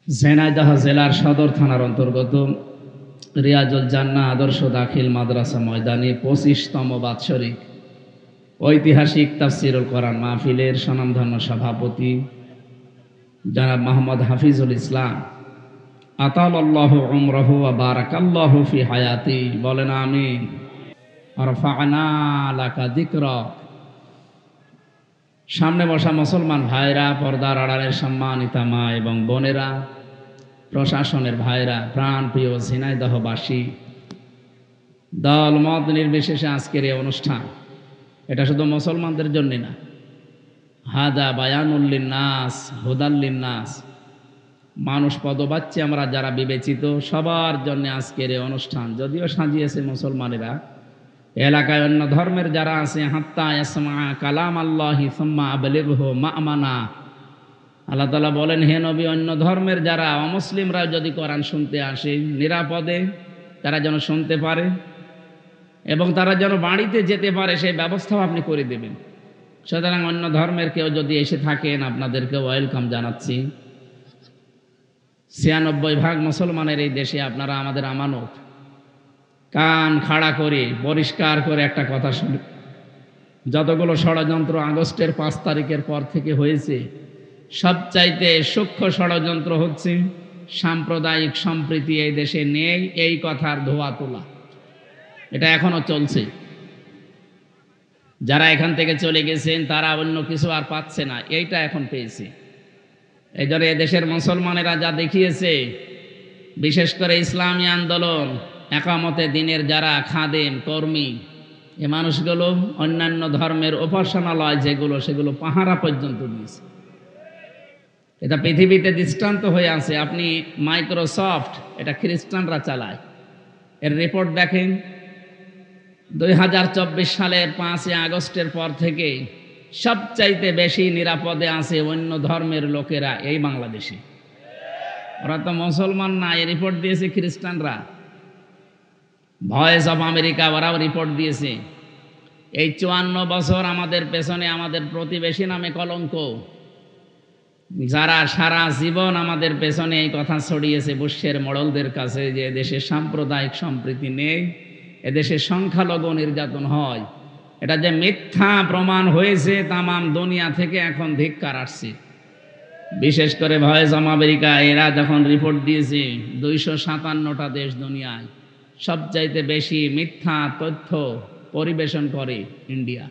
ঝিনাইদহ জেলার সদর থানার অন্তর্গত রিয়াজুল জান্নাহ আদর্শ দাখিল মাদ্রাসা ময়দানে ২৫তম বাৎসরিক ঐতিহাসিক তাফসিরুল কোরআন মাহফিলের স্বনামধন্য সভাপতি জনাব মোহাম্মদ হাফিজুল ইসলাম আতালাল্লাহু উমরাহু ওয়া বারাকাল্লাহু ফি হায়াতি, বলেন আমিন। রফা'না লাকা যিকরা। সামনে বসা মুসলমান ভাইরা, পর্দার আড়ালের সম্মানিতা মা এবং বোনেরা, প্রশাসনের ভাইরা, প্রাণপ্রিয় ঝিনাইদহবাসী, দল মত নির্বিশেষে আজকের এই অনুষ্ঠান এটা শুধু মুসলমানদের জন্য না, হাদা বায়ানুল লিন্নাস হুদাল লিন্নাস, মানুষ পদবাচ্চে আমরা যারা বিবেচিত সবার জন্য আজকের এই অনুষ্ঠান। যদিও সাজিয়েছে মুসলমানেরা, এলাকায় অন্য ধর্মের যারা আছে, হাত্তা ইয়াসমা কালাম আল্লাহি সুম্মা আবলিগহু মা'মানা। আল্লাহ তাআলা বলেন, হে নবী, অন্য ধর্মের যারা অমুসলিমরা যদি কোরআন শুনতে আসে নিরাপদে তারা যেন শুনতে পারে এবং তারা যেন বাড়িতে যেতে পারে সেই ব্যবস্থাও আপনি করে দেবেন। সুতরাং অন্য ধর্মের কেউ যদি এসে থাকেন আপনাদেরকে ওয়েলকাম জানাচ্ছি। ৯৬% মুসলমানের এই দেশে আপনারা আমাদের আমানত। কান খাড়া করে পরিষ্কার করে একটা কথা শুনে, যতগুলো ষড়যন্ত্র আগস্টের ৫ তারিখের পর থেকে হয়েছে, সবচাইতে সূক্ষ্ম ষড়যন্ত্র হচ্ছে সাম্প্রদায়িক সম্প্রীতি এই দেশে নেই এই কথার ধোয়া তোলা। এটা এখনো চলছে। যারা এখান থেকে চলে গেছেন তারা অন্য কিছু আর পাচ্ছে না, এইটা এখন পেয়েছে। এই জন্য এদেশের মুসলমানেরা যা দেখিয়েছে, বিশেষ করে ইসলামী আন্দোলন, একামতে দিনের যারা খাদেম কর্মী, এ মানুষগুলো অন্যান্য ধর্মের উপাসনালয় যেগুলো সেগুলো পাহারা পর্যন্ত দিয়েছে। এটা পৃথিবীতে দৃষ্টান্ত হয়ে আছে। আপনি মাইক্রোসফট, এটা খ্রিস্টানরা চালায়, এর রিপোর্ট দেখেন। ২০২৪ সালের ৫ই আগস্টের পর থেকে সবচাইতে বেশি নিরাপদে আছে অন্য ধর্মের লোকেরা এই বাংলাদেশে। ওরা তো মুসলমান না, এই রিপোর্ট দিয়েছে খ্রিস্টানরা। ভয়েস অব আমেরিকা ওরাও রিপোর্ট দিয়েছে। এই ৫৪ বছর আমাদের পেছনে আমাদের প্রতিবেশী নামে কলঙ্ক, যারা সারা জীবন আমাদের পেছনে এই কথা ছড়িয়েছে বুশের মোড়লদের কাছে যে এদেশে সাম্প্রদায়িক সম্প্রীতি নেই, এদেশে সংখ্যালঘু নির্যাতন হয়, এটা যে মিথ্যা প্রমাণ হয়েছে তামাম দুনিয়া থেকে এখন ধিক্কার আসছে। বিশেষ করে ভয়েস অব আমেরিকা এরা যখন রিপোর্ট দিয়েছে, ২৫৭টা দেশ দুনিয়ায় সবচাইতে বেশি মিথ্যা তথ্য পরিবেশন করে ইন্ডিয়া।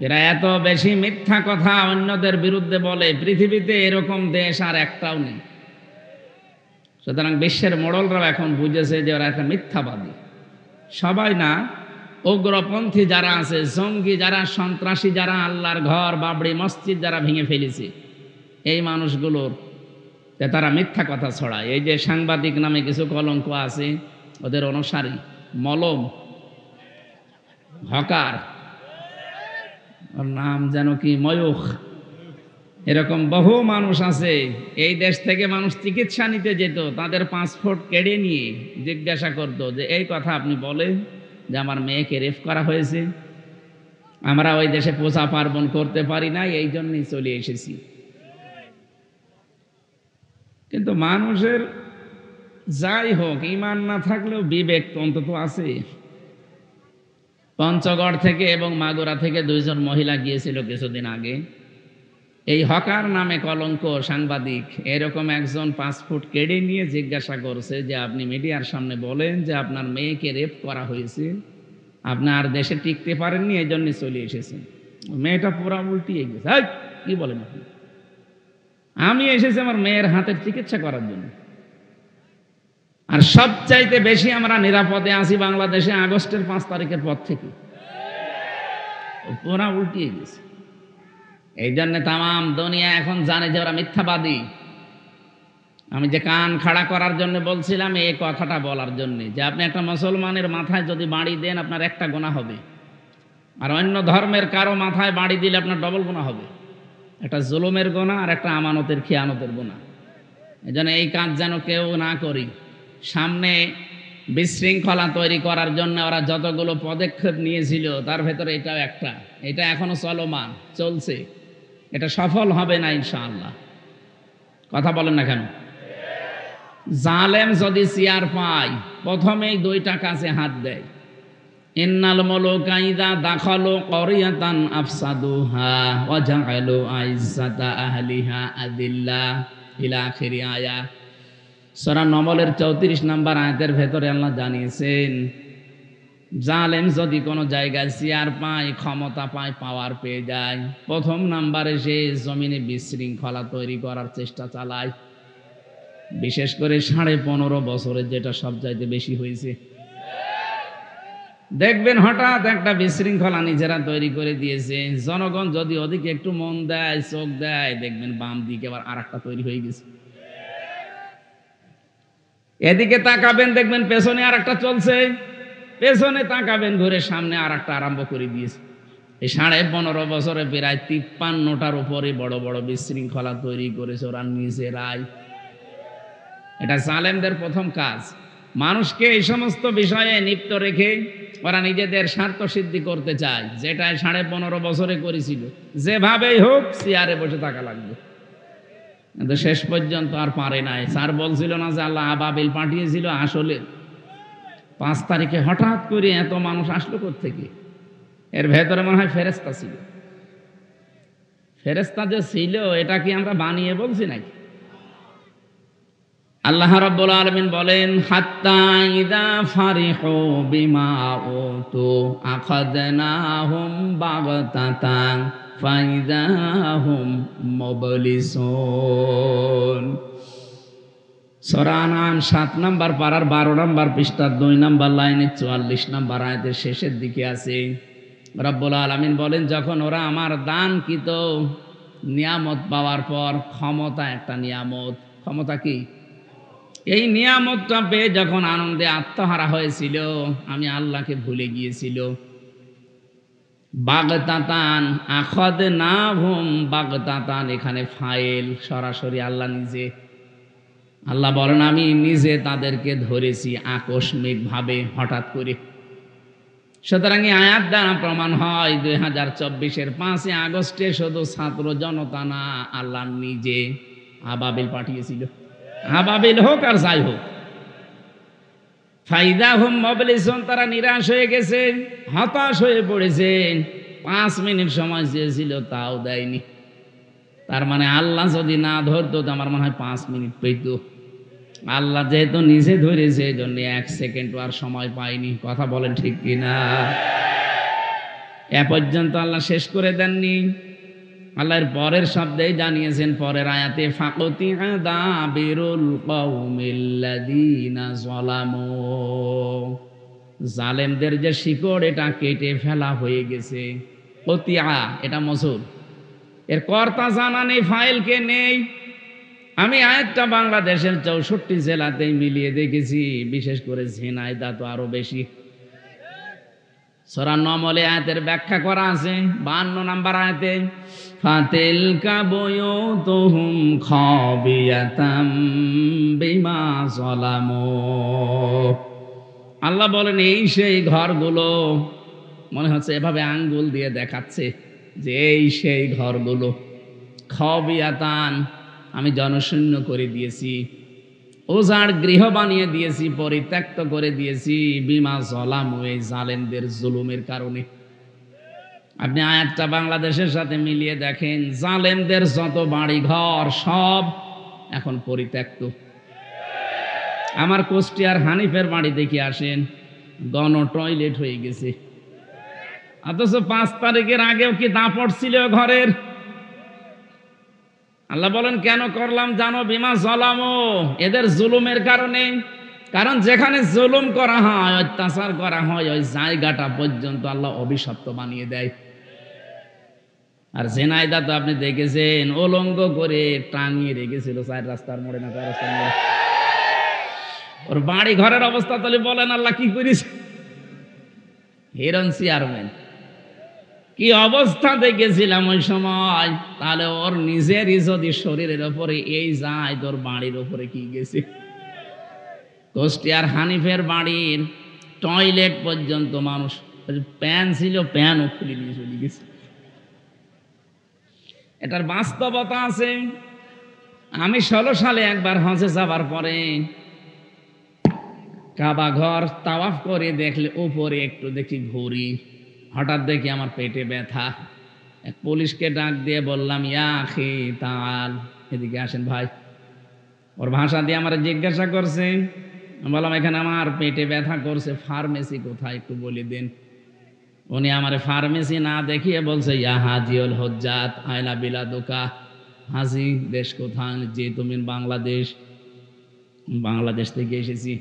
এরা এত বেশি মিথ্যা কথা অন্যদের বিরুদ্ধে বলে, পৃথিবীতে এরকম দেশ আর একটাও নেই। সুতরাং বিশ্বের মোড়লরাও এখন বুঝেছে যে ওরা একটা মিথ্যাবাদী। সবাই না, উগ্রপন্থী যারা আছে, জঙ্গি যারা, সন্ত্রাসী যারা, আল্লাহর ঘর বাবরি মসজিদ যারা ভেঙে ফেলেছে, এই মানুষগুলোর তারা মিথ্যা কথা ছড়ায়। এই যে সাংবাদিক নামে কিছু কলঙ্ক আছে, ওদের অনুসারী, মলম, হকার, ওর নাম যেন কি, ময়ূখ, এরকম বহু মানুষ আছে। এই দেশ থেকে মানুষ চিকিৎসা নিতে যেত, তাদের পাসপোর্ট কেড়ে নিয়ে জিজ্ঞাসা করতো যে এই কথা আপনি বলেন যে আমার মেয়েকে রেপ করা হয়েছে, আমরা ওই দেশে পূজা পার্বণ করতে পারি না, এই জন্যই চলে এসেছি। কিন্তু মানুষের যাই হোক, ঈমান না থাকলেও বিবেক তো অন্তত আছে। পঞ্চগড় থেকে এবং মাগুরা থেকে ২ জন মহিলা গিয়েছিল কিছুদিন আগে। এই হকার নামে কলঙ্ক সাংবাদিক এরকম একজন পাসপোর্ট কেড়ে নিয়ে জিজ্ঞাসা করছে যে আপনি মিডিয়ার সামনে বলেন যে আপনার মেয়েকে রেপ করা হয়েছে, আপনি আর দেশে টিকতে পারেননি, এই জন্য চলে এসেছেন। মেয়েটা পুরা উল্টিয়ে গেছে, কি বলেন আপনি? আমি এসেছি আমার মেয়ের হাতের চিকিৎসা করার জন্য। আর সবচাইতে বেশি আমরা নিরাপদে আছি বাংলাদেশে আগস্টের ৫ তারিখের পর থেকে। পুরা উল্টিয়ে গেছে। এই জন্য তামাম দুনিয়া এখন জানে যে ওরা মিথ্যাবাদী। আমি যে কান খাড়া করার জন্য বলছিলাম, এই কথাটা বলার জন্য যে আপনি একটা মুসলমানের মাথায় যদি বাড়ি দেন আপনার একটা গুনাহ হবে, আর অন্য ধর্মের কারো মাথায় বাড়ি দিলে আপনার ডবল গুনাহ হবে। একটা জুলুমের গুনাহ আর একটা আমানতের খিয়ানতের গুনাহ। এই জন্য এই কাজ যেন কেউ না করি। সামনে বিশৃঙ্খলা তৈরি করার জন্য ওরা যতগুলো পদক্ষেপ নিয়েছিল তার ভেতরে এটাও একটা, এটা এখনো চলমান, চলছে, এটা সফল হবে না ইনশাআল্লাহ। কথা বলেন না কেন? জালেম যদি চেয়ার পায় প্রথমেই দুইটা কাছে হাত দেয়। ইন্নাল মুলুকা ইযা দাখালু ক্বরিয়াতান আফসাদুহা ওয়া জাআলু আইজ্জাতা আহলিহা আযিল্লা ইলা আখিরি আয়া। সূরা নমলের 34 নম্বর আয়াতের ভেতরে আল্লাহ জানিয়েছেন, জালেম যদি কোনো জায়গায় চেয়ার পায়, ক্ষমতা পায়, পাওয়ার পেয়ে যায়, প্রথম নাম্বারে সে জমিনে বিশৃঙ্খলা তৈরি করার চেষ্টা চালায়। বিশেষ করে 15.5 বছরে যেটা সবচাইতে বেশি হয়েছে। দেখবেন হঠাৎ একটা বিশৃঙ্খলা নিজেরা তৈরি করে দিয়েছে। জনগণ যদি ওদিকে একটু মন দেয়, চোখ দেয়, দেখবেন বাম দিকে আবার আরেকটা তৈরি হয়ে গেছে। এদিকে তাকাবেন, দেখবেন পেছনে আরেকটা চলছে, পেছনে তাকাবেন ঘুরে সামনে আরেকটা আরম্ভ করে দিয়েছে। এই 15.5 বছরে প্রায় 53টার উপরে বড় বড় বিশৃঙ্খলা তৈরি করেছে ওরা নিজেরাই। এটা জালেমদের প্রথম কাজ। মানুষকে এই সমস্ত বিষয়ে লিপ্ত রেখে ওরা নিজেদের স্বার্থ সিদ্ধি করতে চায়, যেটা 15.5 বছরে করেছিল। যেভাবেই হোক চেয়ারে বসে থাকা লাগবে, কিন্তু শেষ পর্যন্ত আর পারে নাই। স্যার বলছিল না যে আল্লাহ আবাবিল পাঠিয়েছিল? আসলে 5 তারিখে হঠাৎ করে এত মানুষ আসলো কোত্থেকে? এর ভেতরে মনে হয় ফেরেশতা ছিল। ফেরেশতা যে ছিল এটা কি আমরা বানিয়ে বলছি নাকি? আল্লাহ রাব্বুল আলামিন বলেন, হাত্তা ইযা ফারিহু বিমা উতু আখাযনাহুম বাগতাতান ফাইযা হুম মুবলিসুন। সূরা আনআম 7 নম্বর পারার 12 নম্বর পৃষ্ঠার 2 নম্বর লাইনে 44 নম্বর আয়াতের শেষের দিকে আছে। রাব্বুল আলামিন বলেন, যখন ওরা আমার দানকৃত নিয়ামত পাওয়ার পর, ক্ষমতা একটা নিয়ামত, ক্ষমতা কি? এই নিয়ামতটা পেয়ে যখন আনন্দে আত্মহারা হয়েছিল, আমি আল্লাহকে ভুলে গিয়েছিল। বাগতাতান আখাযনাহুম বাগতাতান, এখানে ফাইল সরাসরি আল্লাহ নিজে। আল্লাহ বলেন, আমি নিজে তাদেরকে ধরেছি আকস্মিক ভাবে, হঠাৎ করে। সুতরাং এই আয়াত দ্বারা প্রমাণ হয় 2024-এর 5 আগস্টে শুধু ছাত্র জনতা না, আল্লাহ নিজে আবাবিল পাঠিয়েছিল। আবাবিল হোক আর যাই হোক, ফাইদা হুম মুবলিসুন, তারা নিরাশ হয়ে গেছে, হতাশ হয়ে পড়েছে। 5 মিনিট সময় চেয়েছিল, তাও দেয়নি। তার মানে আল্লাহ যদি না ধরতো তো আমার মনে হয় 5 মিনিট পেত। আল্লাহ যেহেতু নিজে ধরেছে, এই জন্য 1 সেকেন্ড আর সময় পায়নি। কথা বলেন ঠিক কিনা? এ পর্যন্ত আল্লাহ শেষ করে দেননি। আল্লাহর পরের শব্দেই জানিয়েছেন, পরের আয়াতে, ফাকুতিআ দাবিরুল কওমিল্লাযীনা যালামু, জালেমদের যে শিকড় এটা কেটে ফেলা হয়ে গেছে। কতিয়া, এটা মসুর, এর কর্তা জানা নেই, ফাইলকে নেই। আমি আয়াতটা বাংলাদেশের 64 জেলাতেই মিলিয়ে দেখেছি, বিশেষ করে ঝিনাইদহ তো আরো বেশি। সূরা নমলে আয়াতের ব্যাখ্যা করা আছে 52 নম্বর আয়াতে, ফাতিলকা বুয়ুতুহুম খাবিয়াতাম বিমা যালামু। আল্লাহ বলেন, এই সেই ঘরগুলো, মনে হচ্ছে এভাবে আঙ্গুল দিয়ে দেখাচ্ছে যে এই সেই ঘরগুলো, খাবিয়াতান, আমি জনশূন্য করে দিয়েছি, ওজার গৃহ বানিয়ে দিয়েছি, পরিত্যক্ত করে দিয়েছি, বিমা যালামু, এই জালেমদের জুলুমের কারণে। আপনি আয়াতটা বাংলাদেশের সাথে মিলিয়ে দেখেন, জালেমদের যত বাড়ি ঘর সব এখন পরিত্যক্ত। আমার কুষ্টিয়ার হানিফের বাড়ি দেখে আসেন, গণ টয়লেট হয়ে গেছে। অথচ 5 তারিখের আগেও কি দাপট ছিল ঘরের? আল্লাহ বলেন, কেন করলাম জানো? বিমা যালামু, এদের জুলুমের কারণে। কারণ যেখানে জুলুম করা হয়, অত্যাচার করা হয়, ওই জায়গাটা পর্যন্ত আল্লাহ অভিশপ্ত বানিয়ে দেয়। আর ঝিনাইদহ তো আপনি দেখেছেন, উলঙ্গ করে টাঙিয়ে রেখেছিল 4 রাস্তার মোড়ে না 4 রাস্তার মোড়ে। ওর বাড়ি ঘরের অবস্থা তাহলে বলেন আল্লাহ কি করেছে? হিরণ চেয়ারম্যান কি অবস্থা দেখেছিলাম ওই সময়। তাহলে ওর নিজেরই যদি শরীরের ওপরে এই যায়, তোর বাড়ির ওপরে কি গেছে? কুষ্টিয়ার হানিফের বাড়ির টয়লেট পর্যন্ত মানুষ, প্যান ছিল, প্যানও খুলে নিয়ে চলে গেছে। এটার বাস্তবতা আছে। আমি 16 সালে একবার হজে যাবার পরে কাবা ঘর তাওয়াফ করে দেখলে উপরে একটু দেখি ঘুরি, হঠাৎ দেখি আমার পেটে ব্যথা। এক পুলিশকে ডাক দিয়ে বললাম, ইয়া আখি তাআল, এদিকে আসেন ভাই। ওর ভাষা দিয়ে আমার জিজ্ঞাসা করছে। আমি বললাম, এখানে আমার পেটে ব্যথা করছে, ফার্মেসি কোথায় একটু বলে দিন। উনি আমার ফার্মেসি না দেখিয়ে বলছে, ইয়া হাজিউল হুজ্জাত আইলা বিলাদুকা, হাজি দেশ কোথায়? যে তুমি বাংলাদেশ। বাংলাদেশ থেকে এসেছি।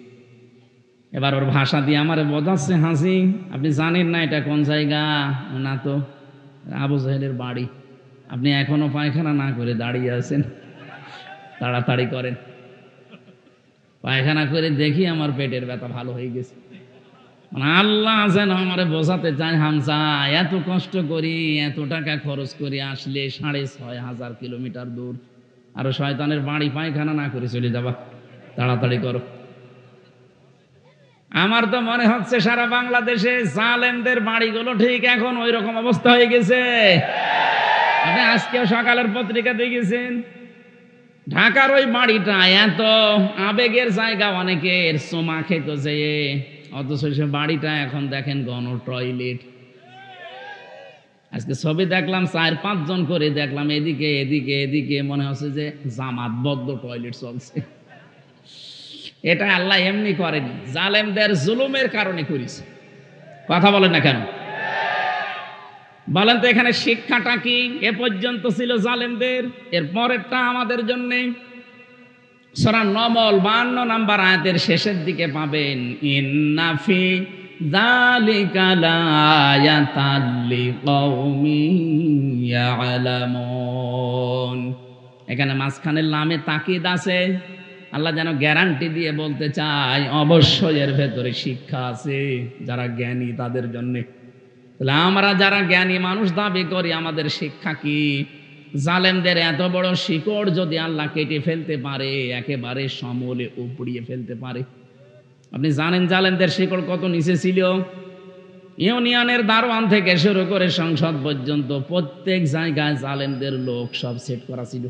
এবার ওর ভাষা দিয়ে আমার বোঝাচ্ছে, হাজি আপনি জানেন না এটা কোন জায়গা? না তো। আবু জাহেলের বাড়ি। আপনি এখনো পায়খানা না করে দাঁড়িয়ে আছেন, তাড়াতাড়ি করেন। পায়খানা করে দেখি আমার পেটের ব্যথা ভালো হয়ে গেছে। মানে আল্লাহ যেন আমারে বোঝাতে চায়, হামজা এত কষ্ট করি, এত টাকা খরচ করি, আসলে 6,500 কিলোমিটার দূর, আর শয়তানের বাড়ি পায়খানা না করে চলে যাবা, তাড়াতাড়ি করো। আমার তো মনে হচ্ছে সারা বাংলাদেশে জালেমদের বাড়িগুলো ঠিক এখন ওই রকম অবস্থা হয়ে গেছে। আপনি আজকেও সকালের পত্রিকা দেখেছেন, ঢাকার ওই বাড়িটা এত আবেগের জায়গা, অনেকের সোমা খেত যেয়ে, অথচ সে বাড়িটা এখন দেখেন গণ টয়লেট। আজকে ছবি দেখলাম 4-5 জন করে দেখলাম, এদিকে এদিকে এদিকে, মনে হচ্ছে যে জামাতবদ্ধ টয়লেট চলছে। এটা আল্লাহ এমনি করেনি, জালেমদের জুলুমের কারণে করেছে। কথা বলেন না কেন? বলেন তো এখানে শিক্ষাটা কি? এ পর্যন্ত ছিল জালেমদের, এর পরেরটা আমাদের জন্য। সূরা নমল 52 নম্বর আয়াতের শেষের দিকে পাবেন, ইন্না ফি যালিকা লায়াতাল লিকাউমিন ইয়ালামুন। এখানে মাঝখানের লামে তাকিদ আছে। আল্লাহ যেন গ্যারান্টি দিয়ে বলতে চায়, অবশ্যই এর ভেতরে শিক্ষা আছে যারা জ্ঞানী তাদের জন্য। তাহলে আমরা যারা জ্ঞানী মানুষ দাবি করি, আমাদের শিক্ষা কি? জালেমদের এত বড় শিকড় যদি আল্লাহ কেটে ফেলতে পারে, একেবারে সমূলে উপড়িয়ে ফেলতে পারে। আপনি জানেন জালেমদের শিকড় কত নিচে ছিল? ইউনিয়নের দারোয়ান থেকে শুরু করে সংসদ পর্যন্ত প্রত্যেক জায়গায় জালেমদের লোক সব সেট করা ছিল।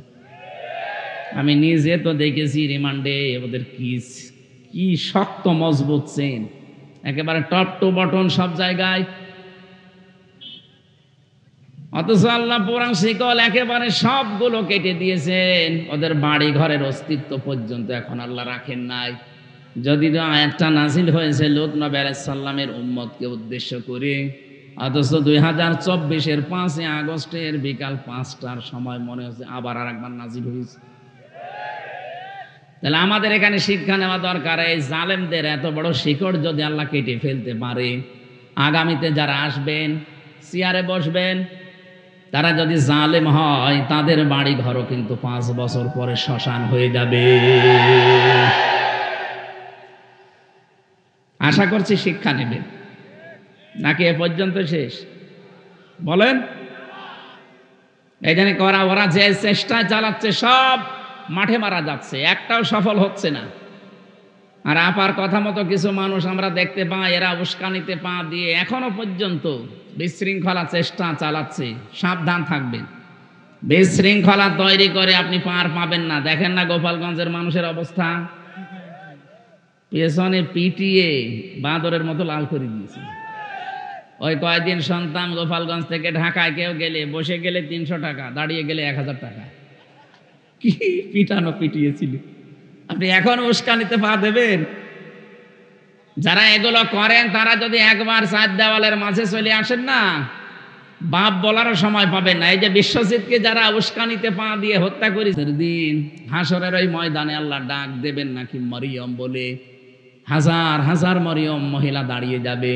আমি নিজে তো দেখেছি রিমান্ডে ওদের কি শক্ত মজবুত চেন, একেবারে টপ টু বটন সব জায়গায়। অথচ আল্লাহ পুরান শিকল একেবারে সবগুলো কেটে দিয়েছেন, ওদের বাড়ি ঘরের অস্তিত্ব পর্যন্ত এখন আল্লাহ রাখেন নাই। যদি আয়াতটা নাজিল হয়েছে লূত নবী আলাইহিস সালামের উম্মতকে উদ্দেশ্য করে, অথচ 2024-এর 5 আগস্টের বিকাল 5টার সময় মনে হচ্ছে আবার আরেকবার নাজিল হয়েছে। তাহলে আমাদের এখানে শিক্ষা নেওয়া দরকার, এই জালেমদের এত বড় শিকড় যদি আল্লাহ কেটে ফেলতে পারে, আগামীতে যারা আসবেন চেয়ারে বসবেন, তারা যদি জালেম হয়, তাদের বাড়ি ঘরও কিন্তু 5 বছর পরে শ্মশান হয়ে যাবে। আশা করছি শিক্ষা নেবেন, নাকি এ পর্যন্ত শেষ? বলেন। এই জন্য ওরা যে চেষ্টা চালাচ্ছে সব মাঠে মারা যাচ্ছে, একটাও সফল হচ্ছে না। আর আপার কথা মতো কিছু মানুষ আমরা দেখতে পাই, এরা উস্কানিতে পা দিয়ে এখনো পর্যন্ত বিশৃঙ্খলা চেষ্টা চালাচ্ছে। সাবধান থাকবেন, বিশৃঙ্খলা তৈরি করে আপনি পার পাবেন না। দেখেন না গোপালগঞ্জের মানুষের অবস্থা, পেছনে পিটিয়ে বাঁদরের মতো লাল করে দিয়েছে। ওই কয়েকদিন সন্তান গোপালগঞ্জ থেকে ঢাকায় কেউ গেলে, বসে গেলে 300 টাকা, দাঁড়িয়ে গেলে 1000 টাকা। কি পিটানো পিটিয়েছিল! আপনি এখন উস্কানিতে পা দেবেন? যারা এগুলো করেন তারা যদি একবার 4 দেওয়ালের মাঝে চলে আসেন না, বাপ বলারও সময় পাবেন না। এই যে বিশ্বজিৎকে যারা উস্কানিতে পা দিয়ে হত্যা করেছে, দিন হাসরের ওই ময়দানে আল্লাহ ডাক দেবেন নাকি মরিয়ম বলে, হাজার হাজার মরিয়ম মহিলা দাঁড়িয়ে যাবে।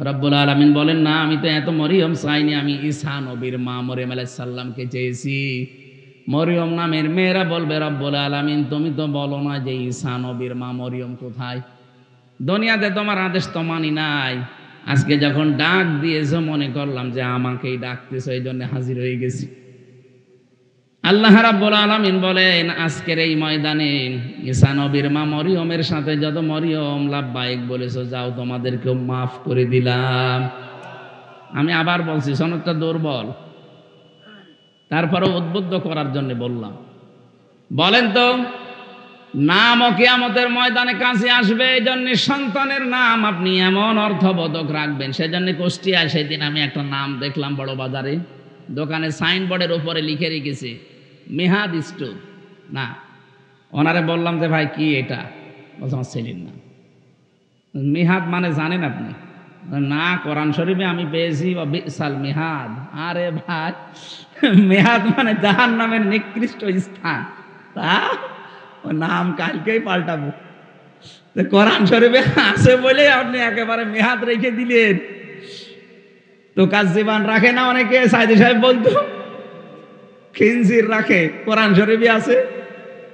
রব্বুল আলামিন বলেন, না আমি তো এত মরিয়ম চাইনি, আমি ঈসা নবীর মা মরিয়ম আলাইহিস সালামকে চেয়েছি। মরিয়ম নামের মেয়েরা বলবে, রব্বুল আলামিন তুমি তো বলো না যে ঈসা নবীর মা মরিয়ম কোথায়। দুনিয়াতে তোমার আদেশ তো মানি নাই, আজকে যখন ডাক দিয়েছো মনে করলাম যে আমাকেই ডাকতেছো, এই জন্য হাজির হয়ে গেছি। আল্লাহ রাব্বুল আলামিন বলেন, আজকের এই ময়দানে ঈসা নবীর মা মরিয়মের সাথে যত মরিয়ম লাব্বাইক বলেছো, যাও তোমাদেরকেও মাফ করে দিলাম। আমি আবার বলছি, সনদটা দুর্বল, তারপরেও উদ্বুদ্ধ করার জন্য বললাম। বলেন তো, নাম ও কিয়ামতের ময়দানে কাছে আসবে, এই জন্য সন্তানের নাম আপনি এমন অর্থবোধক রাখবেন। সেজন্য কুষ্টিয়ায় সেদিন আমি একটা নাম দেখলাম বড় বাজারে, দোকানে সাইনবোর্ডের উপরে লিখে রেখেছে মেহাদ স্টোর। না, ওনারে বললাম যে ভাই কি এটা, বলছে আমার ছেলের নাম। মেহাদ মানে জানেন আপনি? না, কোরআন শরীফে আমি পেয়েছি বিসাল মেহাদ। আরে ভাই, মেহাদ মানে জাহান্নামের নিকৃষ্ট স্থান। তা ও নাম কালকেই পাল্টাবো। কোরআন শরীফে আছে বলে আপনি একেবারে মেহাদ রেখে দিলেন। তো কাজ জীবন রাখে না অনেকে, সাইদি সাহেব বলতো খিনজির রাখে, কোরআন শরীফে আছে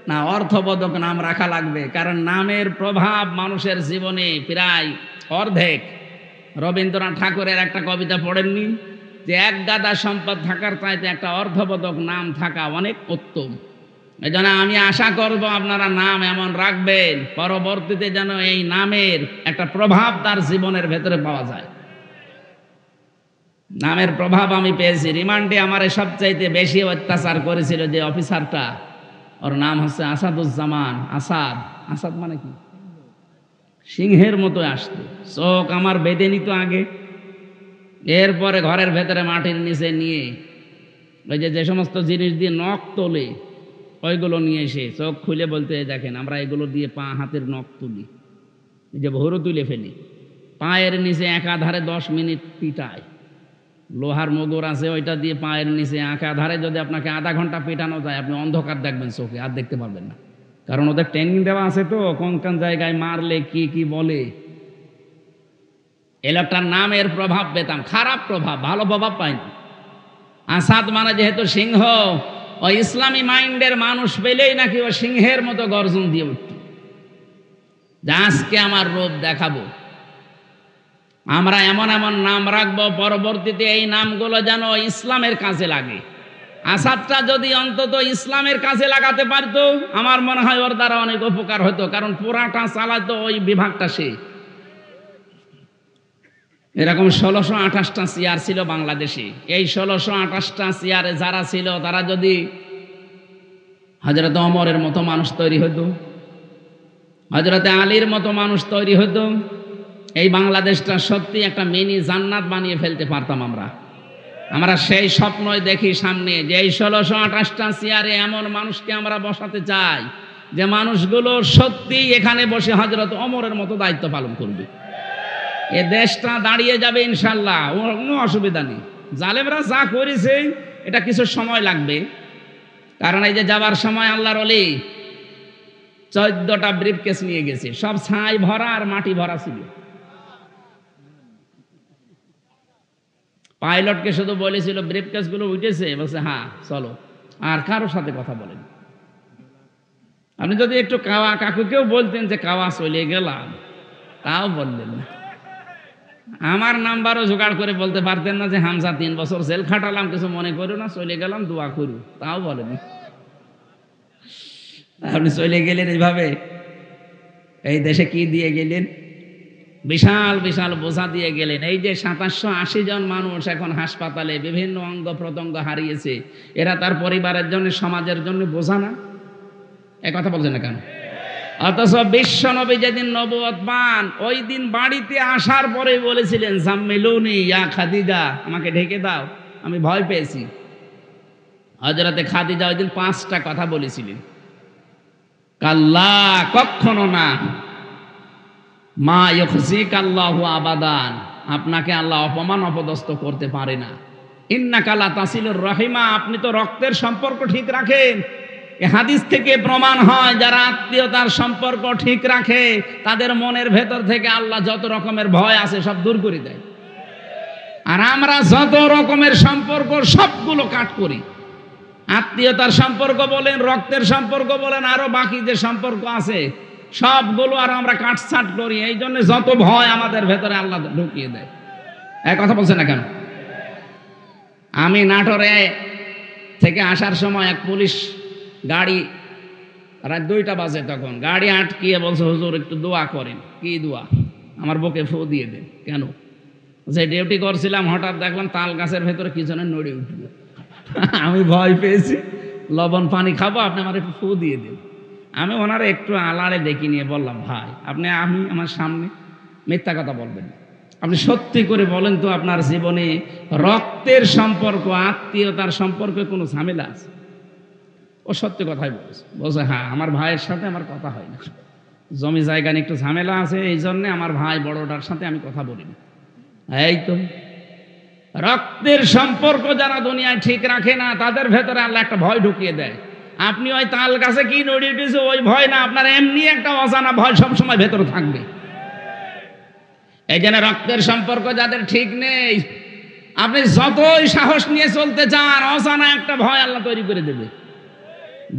না। অর্থবোধক নাম রাখা লাগবে, কারণ নামের প্রভাব মানুষের জীবনে প্রায় অর্ধেক। রবীন্দ্রনাথ ঠাকুরের একটা কবিতা পড়েননি যে এক গাদা সম্পদ থাকার চাইতে একটা অর্থবোধক নাম থাকা অনেক উত্তম। এই জন্য আমি আশা করব আপনারা নাম এমন রাখবেন পরবর্তীতে যেন এই নামের একটা প্রভাব তার জীবনের ভেতরে পাওয়া যায়। নামের প্রভাব আমি পেয়েছি। রিমান্ডে আমার সবচাইতে বেশি অত্যাচার করেছিল যে অফিসারটা, ওর নাম হচ্ছে আসাদুজ্জামান। আসাদ, আসাদ মানে কি? সিংহের মতো আসতো, চোখ আমার বেঁধে নিত আগে। এরপরে ঘরের ভেতরে মাটির নিচে নিয়ে ওই যে সমস্ত জিনিস দিয়ে নখ তোলে, ওইগুলো নিয়ে এসে চোখ খুলে বলতে, দেখেন আমরা এগুলো দিয়ে পা হাতের নখ তুলি, এই যে ভোরও তুলে ফেলি। পায়ের নিচে একাধারে 10 মিনিট পিটায়, লোহার মোগর আছে ওইটা দিয়ে পায়ের নিচে একাধারে যদি আপনাকে আধা ঘন্টা পেটানো যায়, আপনি অন্ধকার দেখবেন চোখে, আর দেখতে পারবেন না। কারণ ওদের ট্রেনিং দেওয়া আছে তো কোন কোন জায়গায় মারলে কি কি বলে। এই লোকটার নামের প্রভাব পেতাম, খারাপ প্রভাব, ভালো প্রভাব পাইনি। আসাদ মানে যেহেতু সিংহ, ওই ইসলামী মাইন্ডের মানুষ পেলেই নাকি ও সিংহের মতো গর্জন দিয়ে উঠত, যে আজকে আমার রূপ দেখাবো। আমরা এমন এমন নাম রাখবো পরবর্তীতে এই নামগুলো যেন ইসলামের কাজে লাগে। আসাদটা যদি অন্তত ইসলামের কাজে লাগাতে পারতো, আমার মনে হয় ওর দ্বারা অনেক উপকার হতো, কারণ পুরাটা চালাতো ওই বিভাগটা সে। এরকম 1628টা চেয়ার ছিল বাংলাদেশে। এই 1628টা চেয়ারে যারা ছিল তারা যদি হযরত ওমরের মতো মানুষ তৈরি হতো, হযরত আলীর মতো মানুষ তৈরি হতো, এই বাংলাদেশটা সত্যি একটা মিনি জান্নাত বানিয়ে ফেলতে পারতাম আমরা। আমরা সেই স্বপ্নই দেখি সামনে, যে এই 1628টা চেয়ারে এমন মানুষকে আমরা বসাতে চাই যে মানুষগুলো সত্যি এখানে বসে হযরত ওমরের মতো দায়িত্ব পালন করবে। এ দেশটা দাঁড়িয়ে যাবে ইনশাল্লাহ, কোনো অসুবিধা নেই। জালেমরা যা করেছে এটা কিছু সময় লাগবে, কারণ এই যে যাবার সময় আল্লাহর ওলি 14টা ব্রিফকেস নিয়ে গেছে, সব ছাই ভরা আর মাটি ভরা ছিল। পাইলটকে শুধু বলেছিল ব্রিফকেস গুলো উঠেছে, বলছে হ্যাঁ চলো, আর কারোর সাথে কথা বলেন। আপনি যদি একটু কাওয়া কাকুকেও বলতেন যে কাওয়া চলে গেলাম, তাও বললেন না। আমার নাম্বারও জোগাড় করে বলতে পারতেন না যে হামজা 3 বছর জেল খাটালাম, কিছু মনে করো না, চলে গেলাম, দোয়া করু, তাও বলেনি। আপনি চলে গেলেন এইভাবে, এই দেশে কি দিয়ে গেলেন? বিশাল বিশাল বোঝা দিয়ে গেলেন। এই যে 780 জন মানুষ এখন হাসপাতালে বিভিন্ন অঙ্গ প্রত্যঙ্গ হারিয়েছে, এরা তার পরিবারের জন্য, সমাজের জন্য বোঝা না? এ কথা বলছেন না কেন? অথচ বিশ্ব নবী যেদিন নবুয়ত পান, ওই দিন বাড়িতে আসার পরে বলেছিলেন জাম্মিলুনি ইয়া খাদিজা, আমাকে ঢেকে দাও, আমি ভয় পেয়েছি। হযরতে খাদিজা ওই দিন 5টা কথা বলেছিলেন, কাল্লা, কখনো না, মা ইউখজিকাল্লাহু আবাদান, আপনাকে আল্লাহ অপমান অপদস্থ করতে পারে না। ইন্নাকা লা তাসিলুর রহিমা, আপনি তো রক্তের সম্পর্ক ঠিক রাখেন। এই হাদিস থেকে প্রমাণ হয় যারা আত্মীয়তার সম্পর্ক ঠিক রাখে তাদের মনের ভেতর থেকে আল্লাহ যত রকমের ভয় আছে সব দূর করে দেয়। আর আমরা যত রকমের সম্পর্ক সবগুলো কাট করি। আত্মীয়তার সম্পর্ক বলেন, রক্তের সম্পর্ক বলেন, আরো বাকি যে সম্পর্ক আছে সবগুলো আর আমরা কাটছাট করি। এই জন্য যত ভয় আমাদের ভেতরে আল্লাহ ঢুকিয়ে দেয়। এক কথা বলছে না কেন? আমি নাটোরে থেকে আসার সময় এক পুলিশ গাড়ি, রাত 2টা বাজে, তখন গাড়ি আটকিয়ে বলছে হুজুর একটু দোয়া করেন। কি দোয়া? আমার বুকে ফু দিয়ে দেন। কেন? যে ডিউটি করছিলাম, হঠাৎ দেখলাম তাল গাছের ভেতরে কি যেন নড়ে উঠল। আমি ভয় পেয়েছি, লবণ পানি খাবো, আপনি আমার একটু ফু দিয়ে দিন। আমি ওনারা একটু আলাড়ে ডেকে নিয়ে বললাম, ভাই আপনি আমার সামনে মিথ্যা কথা বলবেন না। আপনি সত্যি করে বলেন তো আপনার জীবনে রক্তের সম্পর্ক, আত্মীয়তার সম্পর্কে কোনো ঝামেলা আছে? ও সত্যি কথাই বলছে হ্যাঁ, আমার ভাইয়ের সাথে আমার কথা হয় না, জমি জায়গা নিয়ে একটু ঝামেলা আছে, এই জন্যে আমার ভাই বড়টার সাথে আমি কথা বলিনি। এই তো রক্তের সম্পর্ক যারা দুনিয়ায় ঠিক রাখে না, তাদের ভেতরে আল্লাহ একটা ভয় ঢুকিয়ে দেয়। আপনি ওই তাল গাছে কি নড়িয়ে উঠেছে ওই ভয় না, আপনার এমনি একটা অজানা ভয় সবসময় ভেতরে থাকবে। এই জন্য রক্তের সম্পর্ক যাদের ঠিক নেই, আপনি যতই সাহস নিয়ে চলতে চান, অজানা একটা ভয় আল্লাহ তৈরি করে দেবে।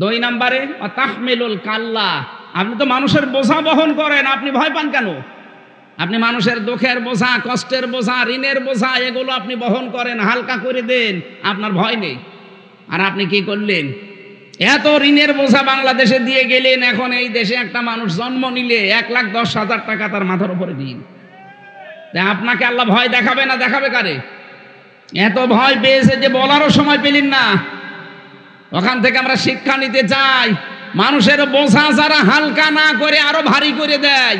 2 নম্বরে তাহমিলুল কাল্লা, আপনি তো মানুষের বোঝা বহন করেন, আপনি ভয় পান কেন? আপনি মানুষের দুঃখের বোঝা, কষ্টের বোঝা, ঋণের বোঝা, এগুলো আপনি বহন করেন, হালকা করে দেন, আপনার ভয় নেই। আর আপনি কি করলেন? এত ঋণের বোঝা বাংলাদেশে দিয়ে গেলেন, এখন এই দেশে একটা মানুষ জন্ম নিলে 1,10,000 টাকা তার মাথার উপরে দিন। আপনাকে আল্লাহ ভয় দেখাবে না, দেখাবে কারে? এত ভয় পেয়েছে যে বলারও সময় পেলেন না। ওখান থেকে আমরা শিক্ষা নিতে চাই, মানুষের বোঝা যারা হালকা না করে আরো ভারী করে দেয়,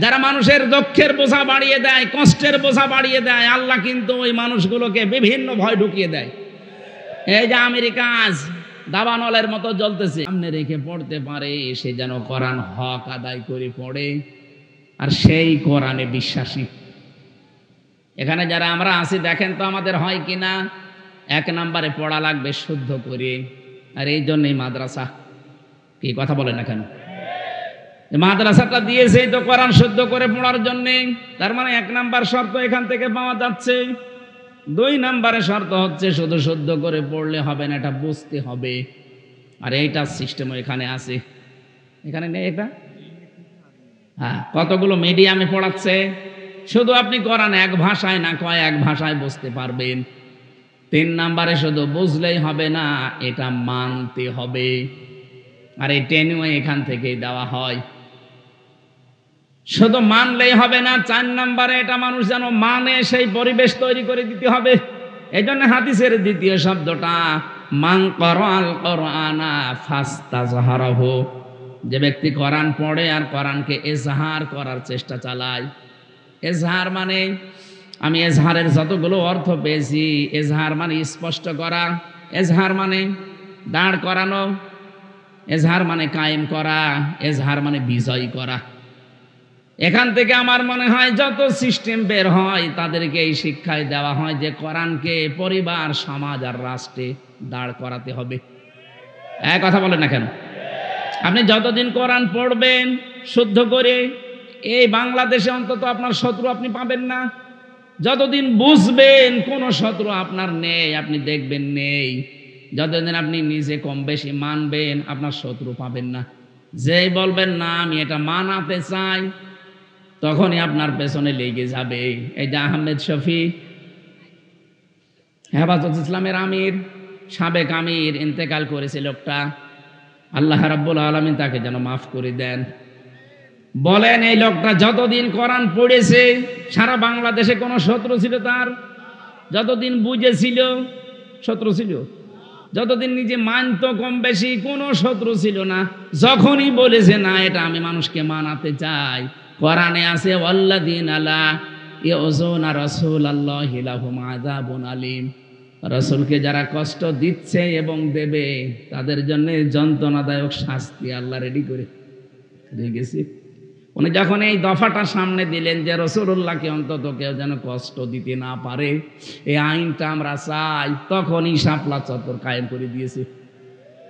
যারা মানুষের দুঃখের বোঝা বাড়িয়ে দেয়, কষ্টের বোঝা বাড়িয়ে দেয়, আল্লাহ কিন্তু ওই মানুষগুলোকে বিভিন্ন ভয় ঢুকিয়ে দেয়। এই যে আমেরিকা আজ দাবানলের মতো জ্বলতেছে, সামনে রেখে পড়তে পারে, সে যেন কোরআন হক আদায় করে পড়ে, আর সেই কোরআনে বিশ্বাসী। এখানে যারা আমরা আছি দেখেন তো আমাদের হয় কিনা? 1 নম্বরে পড়া লাগবে শুদ্ধ করে, আর এই জন্যই মাদ্রাসা। কি কথা বলে না কেন? মাদ্রাসাটা দিয়েছে তো কোরআন শুদ্ধ করে পড়ার জন্যে। তার মানে 1 নম্বর শর্ত এখান থেকে পাওয়া যাচ্ছে। 2 নম্বরে শর্ত হচ্ছে শুধু শুদ্ধ করে পড়লে হবে না, এটা বুঝতে হবে। আর এইটা সিস্টেম এখানে আছে, এখানে নেই এটা। হ্যাঁ, কতগুলো মিডিয়ামে পড়াচ্ছে। শুধু আপনি কোরআন এক ভাষায় না, কয়েক ভাষায় বুঝতে পারবেন। 3 নম্বরে শুধু বুঝলেই হবে না, এটা মানতে হবে। আর এই ট্রেনিং এখান থেকেই দেওয়া হয়। শুধু মানলেই হবে না, 4 নম্বরে এটা মানুষ যেন মানে, সেই পরিবেশ তৈরি করে দিতে হবে। এই জন্য হাদিসের 2য় শব্দটা মান ক্বারাআল কোরআনা ফাস্তাজহারাহু, যে ব্যক্তি কোরআন পড়ে আর কোরআনকে এজহার করার চেষ্টা চালায়। এজহার মানে, আমি এজহারের যতগুলো অর্থ পেয়েছি, এজহার মানে স্পষ্ট করা, এজহার মানে দাঁড় করানো, এজহার মানে কায়েম করা, এজহার মানে বিজয় করা। এখান থেকে আমার মনে হয় যত সিস্টেম বের হয়, তাদেরকে এই শিক্ষায় দেওয়া হয় যে কোরআনকে পরিবার, সমাজ আর রাষ্ট্রে দাঁড় করাতে হবে। এক কথা বলেন না কেন? আপনি যতদিন কোরআন পড়বেন শুদ্ধ করে, এই বাংলাদেশে অন্তত আপনার শত্রু আপনি পাবেন না। যতদিন বুঝবেন কোন শত্রু আপনার নেই, আপনি দেখবেন নেই, যতদিন আপনি নিজে কম বেশি মানবেন, আপনার শত্রু পাবেন না। যেই বলবেন না আমি এটা মানাতে চাই, তখনই আপনার পেছনে লেগে যাবে। এই যে আহমেদ শফি, হেফাজত ইসলামের আমির, সাবেক আমির, ইন্তেকাল করেছে লোকটা, আল্লাহ রাব্বুল আলামিন তাকে যেন মাফ করে দেন। বলেন এই লোকটা যতদিন কোরআন পড়েছে, সারা বাংলাদেশে কোনো শত্রু ছিল তার? যতদিন বুঝেছিল শত্রু ছিল, যতদিন নিজে মানত কম বেশি, কোনো শত্রু ছিল না। যখনই বলেছে না এটা আমি মানুষকে মানাতে চাই, কোরআনে আছে ওয়াল্লাযীনা লা ইউযুনা রাসূলাল্লাহি লাহুম আযাবুন আলীম, রাসূলকে যারা কষ্ট দিচ্ছে এবং দেবে, তাদের জন্য যন্ত্রণাদায়ক শাস্তি আল্লাহ রেডি করে রেখেছে। উনি যখন এই দফাটা সামনে দিলেন যে রাসূলুল্লাহকে অন্তত কেউ যেন কষ্ট দিতে না পারে, এই আইনটা আমরা চাই, তখনই শাপলা চত্বর কায়েম করে দিয়েছে।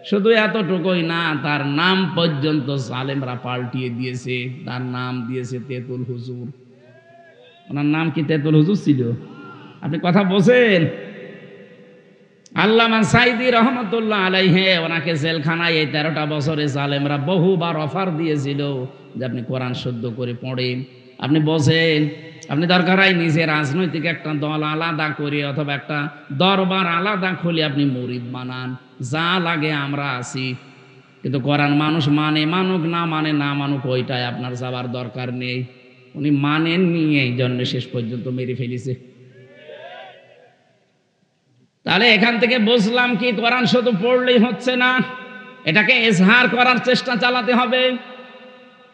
শুধু এতটুকুই না, তার নাম পর্যন্ত জালেমরা পাল্টিয়ে দিয়েছে। তার নাম দিয়েছে তেতুল হুজুর। ওনার নাম কি তেতুল হুজুর ছিল? আপনি কথা বোঝেন? আল্লামা সাইদি রহমতুল্লাহ আলাইহি, ওনাকে জেলখানায় এই 13টা বছরে জালেমরা বহুবার অফার দিয়েছিল যে আপনি কোরআন শুদ্ধ করে পড়েন। আপনি বোঝেন, আপনি দরকার হয় নিজে রাজনৈতিক একটা দল আলাদা করে অথবা একটা দরবার আলাদা খুলে আপনি মুরিদ বানান, যা লাগে আমরা আছি। কিন্তু কোরআন মানুষ মানে মানুক, না মানে না মানুক, ওইটাই আপনার যাবার দরকার নেই। উনি মানেননি, এই জন্য শেষ পর্যন্ত মেরে ফেলেছে। তাহলে এখান থেকে বুঝলাম কি কোরআন শুধু পড়লেই হচ্ছে না, এটাকে ইজহার করার চেষ্টা চালাতে হবে।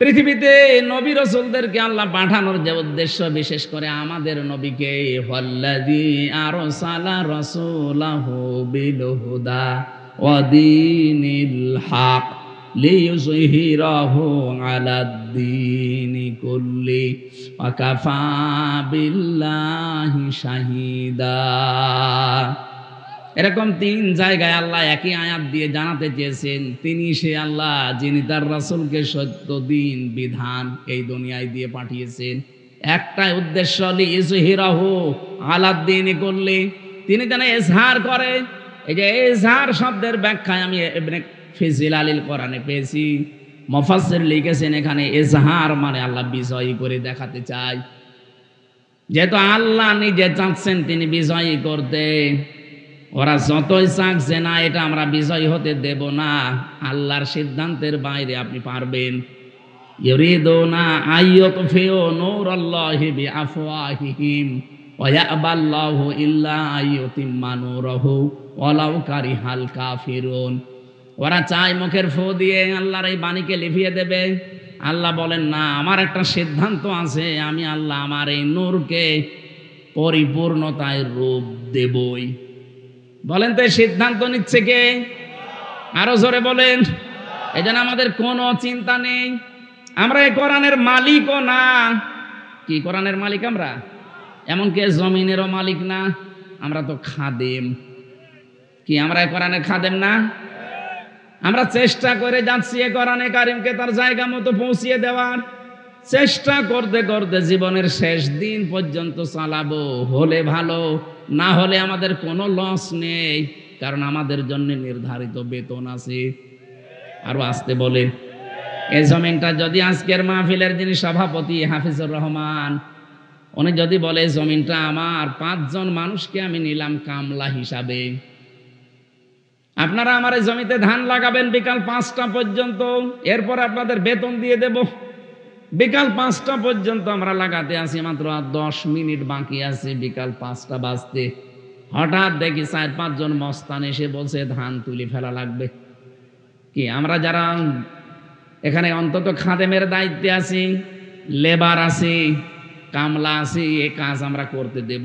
পৃথিবীতে নবী রাসূলদেরকে আল্লাহ পাঠানোর যে উদ্দেশ্য, বিশেষ করে আমাদের নবীকে, ওয়াল্লাযী আরসালা রাসূলাহু বিল হুদা ওয়া দীনিল হক লিইয়ুযহিরাহু আলাদ-দীনি কুল্লি ওয়া কাফা বিল্লাহি শাহীদা। এরকম 3 জায়গায় আল্লাহ একই আয়াত দিয়ে জানাতে চেয়েছেন তিনি সে আল্লাহ যিনি তার রাসূলকে সত্য দ্বীন বিধান এই দুনিয়ায় দিয়ে পাঠিয়েছেন। একটাই উদ্দেশ্য, লিইয়ুযহিরাহু আলাদ-দীনি কুল্লি, তিনি যেন ইজহার করে। এই যে ইজহার শব্দের ব্যাখ্যায় আমি ইবনে ফিজিলালিল কোরআনে পেয়েছি, মুফাসসির লিখেছেন এখানে ইজহার মানে আল্লাহ বিজয়ী করে দেখাতে চায়। যেহেতু আল্লাহ নিজে চাচ্ছেন তিনি বিজয়ী করতে, ওরা যতই চাচ্ছে না এটা আমরা বিজয়ী হতে দেব না, আল্লাহর সিদ্ধান্তের বাইরে আপনি পারবেন। ইউরিদুনা আইয়ুতফিউ নূরাল্লাহি বিআফওয়াহিহিম ওয়া ইয়াবাল্লাহু ইল্লা আইয়ুতিম্মা নূরাহু ওয়ালাউ কারিহাল কাফিরুন। ওরা চায় মুখের ফু দিয়ে আল্লাহর এই বাণীকে লিভিয়ে দেবে। আল্লাহ বলেন না, আমার একটা সিদ্ধান্ত আছে, আমি আল্লাহ আমার এই নূরকে পরিপূর্ণতায় রূপ দেবই। বলেন তো এই সিদ্ধান্ত নিচ্ছে কে? আরো জোরে বলেন। এই জন্য আমাদের কোনো চিন্তা নেই, আমরা এই কোরআনের মালিকও না। কি কোরআনের মালিক আমরা? এমনকি জমিনেরও মালিক না, আমরা তো খাদেম। কি আমরা এই কোরআনের খাদেম না? আমরা চেষ্টা করে যাচ্ছি এই কোরআনে কারিমকে তার জায়গা মতো পৌঁছিয়ে দেওয়ার চেষ্টা করতে করতে জীবনের শেষ দিন পর্যন্ত চালাবো। হলে ভালো, না হলে আমাদের কোনো লস নেই, কারণ আমাদের জন্য নির্ধারিত বেতন আছে। আরো আসতে বলে, এই জমিনটা যদি আজকের মাহফিলের যিনি সভাপতি হাফিজুর রহমান, উনি যদি বলে জমিনটা আমার, 5 জন মানুষকে আমি নিলাম কামলা হিসাবে, আপনারা আমার এই জমিতে ধান লাগাবেন বিকাল 5টা পর্যন্ত, এরপর আপনাদের বেতন দিয়ে দেব। বিকাল 5টা পর্যন্ত আমরা লাগাতে আসি, মাত্র 10 মিনিট বাকি আছে বিকাল 5টা বাজতে। হঠাৎ দেখি 4-5 জন মস্তান এসে বলছে ধান তুলে ফেলা লাগবে। কি আমরা যারা এখানে অন্তত খাদেমের দায়িত্বে আছি, লেবার আছি, কামলা আছি, এই কাজ আমরা করতে দেব?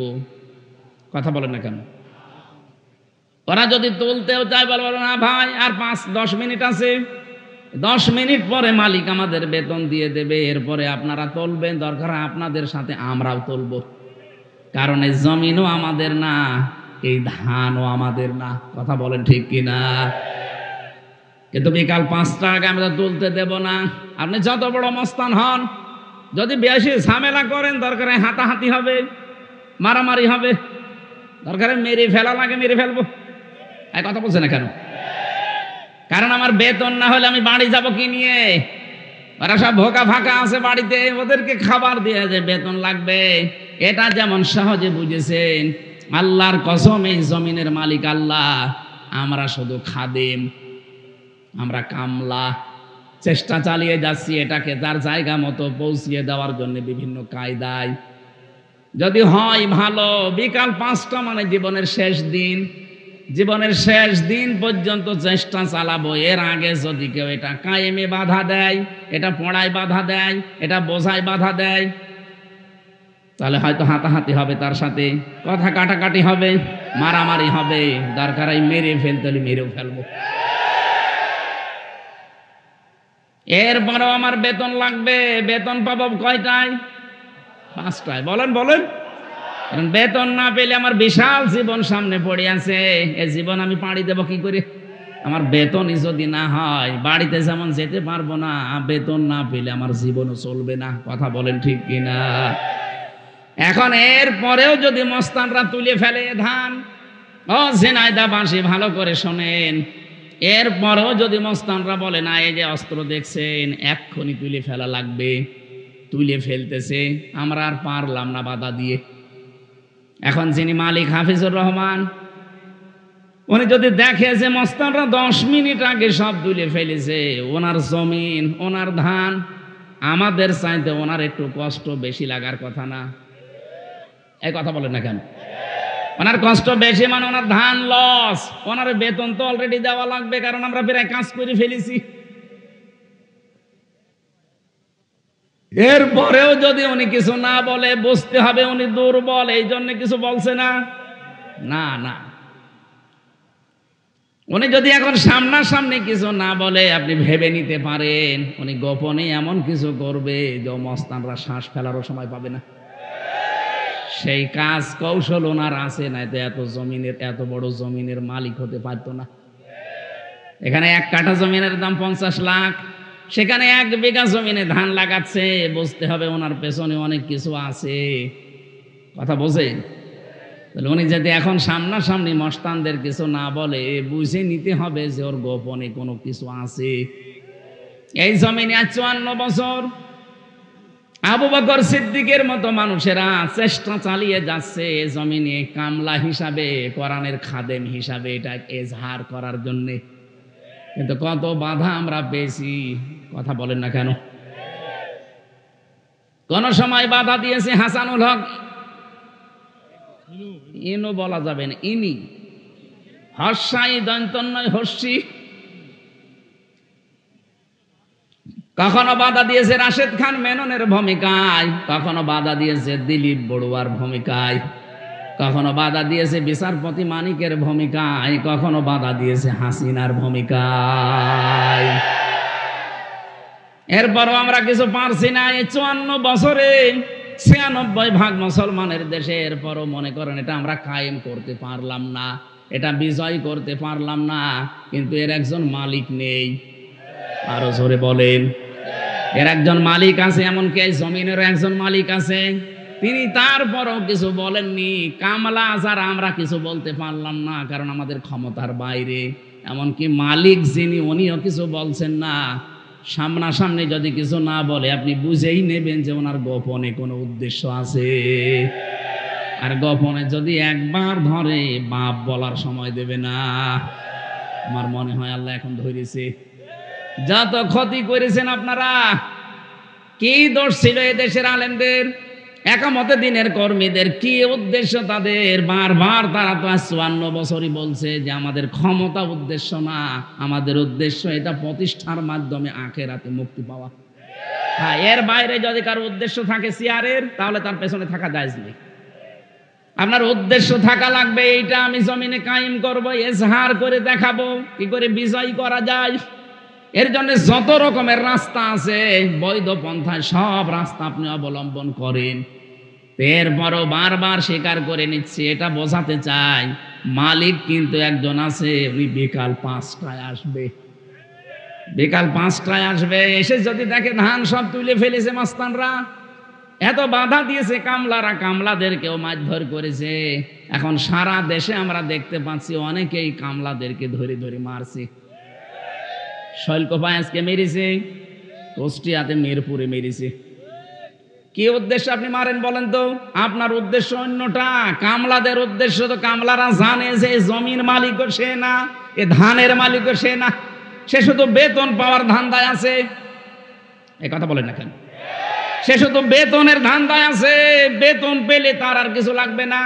কথা বলেন না কেন? ওরা যদি তুলতেও চায় বলবো না ভাই আর 5-10 মিনিট আছে, 10 মিনিট পরে মালিক আমাদের বেতন দিয়ে দেবে, এরপরে আপনারা তুলবেন, দরকার আপনাদের সাথে আমরাও তুলব। কারণ এই জমিনও আমাদের না, এই ধানও আমাদের না। কথা বলেন ঠিক কিনা? কিন্তু বিকাল 5টা আগে আমরা তুলতে দেব না। আপনি যত বড় মস্তান হন, যদি বেশি ঝামেলা করেন, দরকারে হাতাহাতি হবে, মারামারি হবে, দরকারে মেরে ফেলা লাগে মেরে ফেলবো। এই কথা বলছে না কেন? কারণ আমার বেতন না হলে আমি বাড়ি যাব কি নিয়ে? ওরা সব ভোকা ফাঁকা আছে বাড়িতে, ওদেরকে খাবার দিয়ে যে বেতন লাগবে, এটা যেমন সহজে বুঝেছেন, আল্লাহর কসম এই জমিনের মালিক আল্লাহ, আমরা শুধু খাদেম, আমরা কামলা। চেষ্টা চালিয়ে যাচ্ছি এটাকে তার জায়গা মতো পৌঁছিয়ে দেওয়ার জন্য বিভিন্ন কায়দায়। যদি হয় ভালো, বিকাল 5টা মানে জীবনের শেষ দিন, জীবনের শেষ দিন পর্যন্ত চেষ্টা চালাবো। এর আগে যদি কেউ এটা কায়েমে বাধা দেয়, এটা পড়ায় বাধা দেয়, এটা বোঝায় বাধা দেয়, তাহলে হয়তো হাতাহাতি হবে, তার সাথে কথা কাটাকাটি হবে, মারামারি হবে, দরকার এই মেরে ফেলতে হলে মেরেও ফেলবো। এরপরেও আমার বেতন লাগবে। বেতন পাবো কয়টায়? 5টায়। বলেন বলেন। কারণ বেতন না পেলে আমার বিশাল জীবন সামনে পড়ে আছে, এই জীবন আমি পাড়ি দেব কি করে? আমার বেতনই যদি না হয়, বাড়িতে যেমন যেতে পারবো না, বেতন না পেলে আমার জীবনও চলবে না। কথা বলেন ঠিক কিনা? এখন এর পরেও যদি মস্তানরা তুলে ফেলে ধান, ও ঝিনাইদা বাঁশি ভালো করে শোনেন, এরপরেও যদি মস্তানরা বলে না এই যে অস্ত্র দেখছেন এক্ষুনি তুলে ফেলা লাগবে, তুলে ফেলতেছে, আমরা আর পারলাম না বাধা দিয়ে। এখন যিনি মালিক হাফিজুর রহমান, উনি যদি দেখে যে মস্তানরা 10 মিনিট আগে সব তুলে ফেলেছে, ওনার জমিন, ওনার ধান, আমাদের চাইতে ওনার একটু কষ্ট বেশি লাগার কথা না? এই কথা বলেন না কেন? ওনার কষ্ট বেশি মানে ওনার ধান লস, ওনার বেতন তো অলরেডি দেওয়া লাগবে, কারণ আমরা প্রায় কাজ করে ফেলেছি। এরপরেও যদি উনি কিছু না বলে বুঝতে হবে উনি দুর্বল, এই জন্য কিছু বলছে না। না না, উনি যদি এখন সামনাসামনি কিছু না বলে আপনি ভেবে নিতে পারেন উনি গোপনে এমন কিছু করবে যে মস্তানরা শ্বাস ফেলারও সময় পাবে না। সেই কাজ কৌশল ওনার আছে, না তো এত বড় জমিনের মালিক হতে পারতো না। এখানে 1 কাঠা জমিনের দাম 50 লাখ, সেখানে 1 বিঘা জমিনে ধান লাগাচ্ছে, বুঝতে হবে ওনার পেছনে অনেক কিছু আছে। কথা বোঝেন? তাহলে উনি যদি এখন সামনাসামনি মস্তানদের কিছু না বলে বুঝে নিতে হবে যে ওর গোপনে কোনো কিছু আছে। এই জমিনে 54 বছর আবু বকর সিদ্দিকের মতো মানুষেরা চেষ্টা চালিয়ে যাচ্ছে জমিনে কামলা হিসাবে, কোরআনের খাদেম হিসাবে এটা এজহার করার জন্যে, কিন্তু কত বাধা আমরা পেয়েছি। কথা বলেন না কেন? কোন সময় বাধা দিয়েছে হাসানুল হক, ইনু বলা যাবে না, ইনি হর্ষাই দন্তন্নয় হর্ষি। কখনো বাধা দিয়েছে রাশেদ খান মেননের ভূমিকায়, কখনো বাধা দিয়েছে দিলীপ বড়ুয়ার ভূমিকায়, কখনো বাধা দিয়েছে বিচারপতি মানিকের ভূমিকায়, কখনো বাধা দিয়েছে হাসিনার ভূমিকায়। এরপরও আমরা কিছু পারছি না। এই 54 বছরে 96% মুসলমানের দেশে, এরপরও মনে করেন এটা আমরা কায়েম করতে পারলাম না, এটা বিজয় করতে পারলাম না, কিন্তু এর একজন মালিক নেই। আরো জোরে বলেন, এর একজন মালিক আছে, এমনকি এই জমিনেরও একজন মালিক আছে। তিনি তারপরও কিছু বলেননি। কামলা যারা আমরা কিছু বলতে পারলাম না, কারণ আমাদের ক্ষমতার বাইরে। এমনকি মালিক যিনি উনিও কিছু বলছেন না। সামনাসামনি যদি কিছু না বলে আপনি বুঝেই নেবেন যে ওনার গোপনে কোনো উদ্দেশ্য আছে। আর গোপনে যদি একবার ধরে বাপ বলার সময় দেবে না। আমার মনে হয় আল্লাহ এখন ধরেছে। যত ক্ষতি করেছেন আপনারা, কি দোষ ছিল এ দেশের আলেমদের, একামতে দিনের কর্মীদের, কি উদ্দেশ্য তাদের? বারবার তারা তো 54 বছরই বলছে যে আমাদের ক্ষমতা উদ্দেশ্য না, আমাদের উদ্দেশ্য এটা প্রতিষ্ঠার মাধ্যমে আখিরাতে মুক্তি পাওয়া। হ্যাঁ, এর বাইরে যদি কারো উদ্দেশ্য থাকে চেয়ারের, তাহলে তার পেছনে থাকা জায়েজ নেই। আপনার উদ্দেশ্য থাকা লাগবে এইটা আমি জমিনে কায়েম করব, এজহার করে দেখাবো কি করে বিজয় করা যায়। এর জন্য যত রকমের রাস্তা আছে বৈধ পন্থায় সব রাস্তা আপনি অবলম্বন করেন। এরপরও বারবার স্বীকার করে নিচ্ছি, এটা বোঝাতে চাই মালিক কিন্তু একজন আছে, উনি বিকাল 5টায় আসবে। বিকাল 5টায় আসবে, এসে যদি দেখে ধান সব তুলে ফেলেছে মাস্তানরা, এত বাধা দিয়েছে কামলারা, কামলাদেরকেও মারধর করেছে। এখন সারা দেশে আমরা দেখতে পাচ্ছি অনেকেই কামলাদেরকে ধরে ধরে মারছে। শৈলকোপায় আজকে মেরেছে, কুষ্টিয়াতে মিরপুরে মেরেছে। কি উদ্দেশ্য আপনি মারেন বলেন তো? আপনার উদ্দেশ্য অন্যটা, কামলাদের উদ্দেশ্য তো কামলারা জানে যে জমির মালিকও সে না, এ ধানের মালিকও সে না, সে শুধু বেতন পাওয়ার ধান্দায় আছে। এই কথা বলেন না কেন? সে শুধু বেতনের ধান্দায় আছে, বেতন পেলে তার আর কিছু লাগবে না।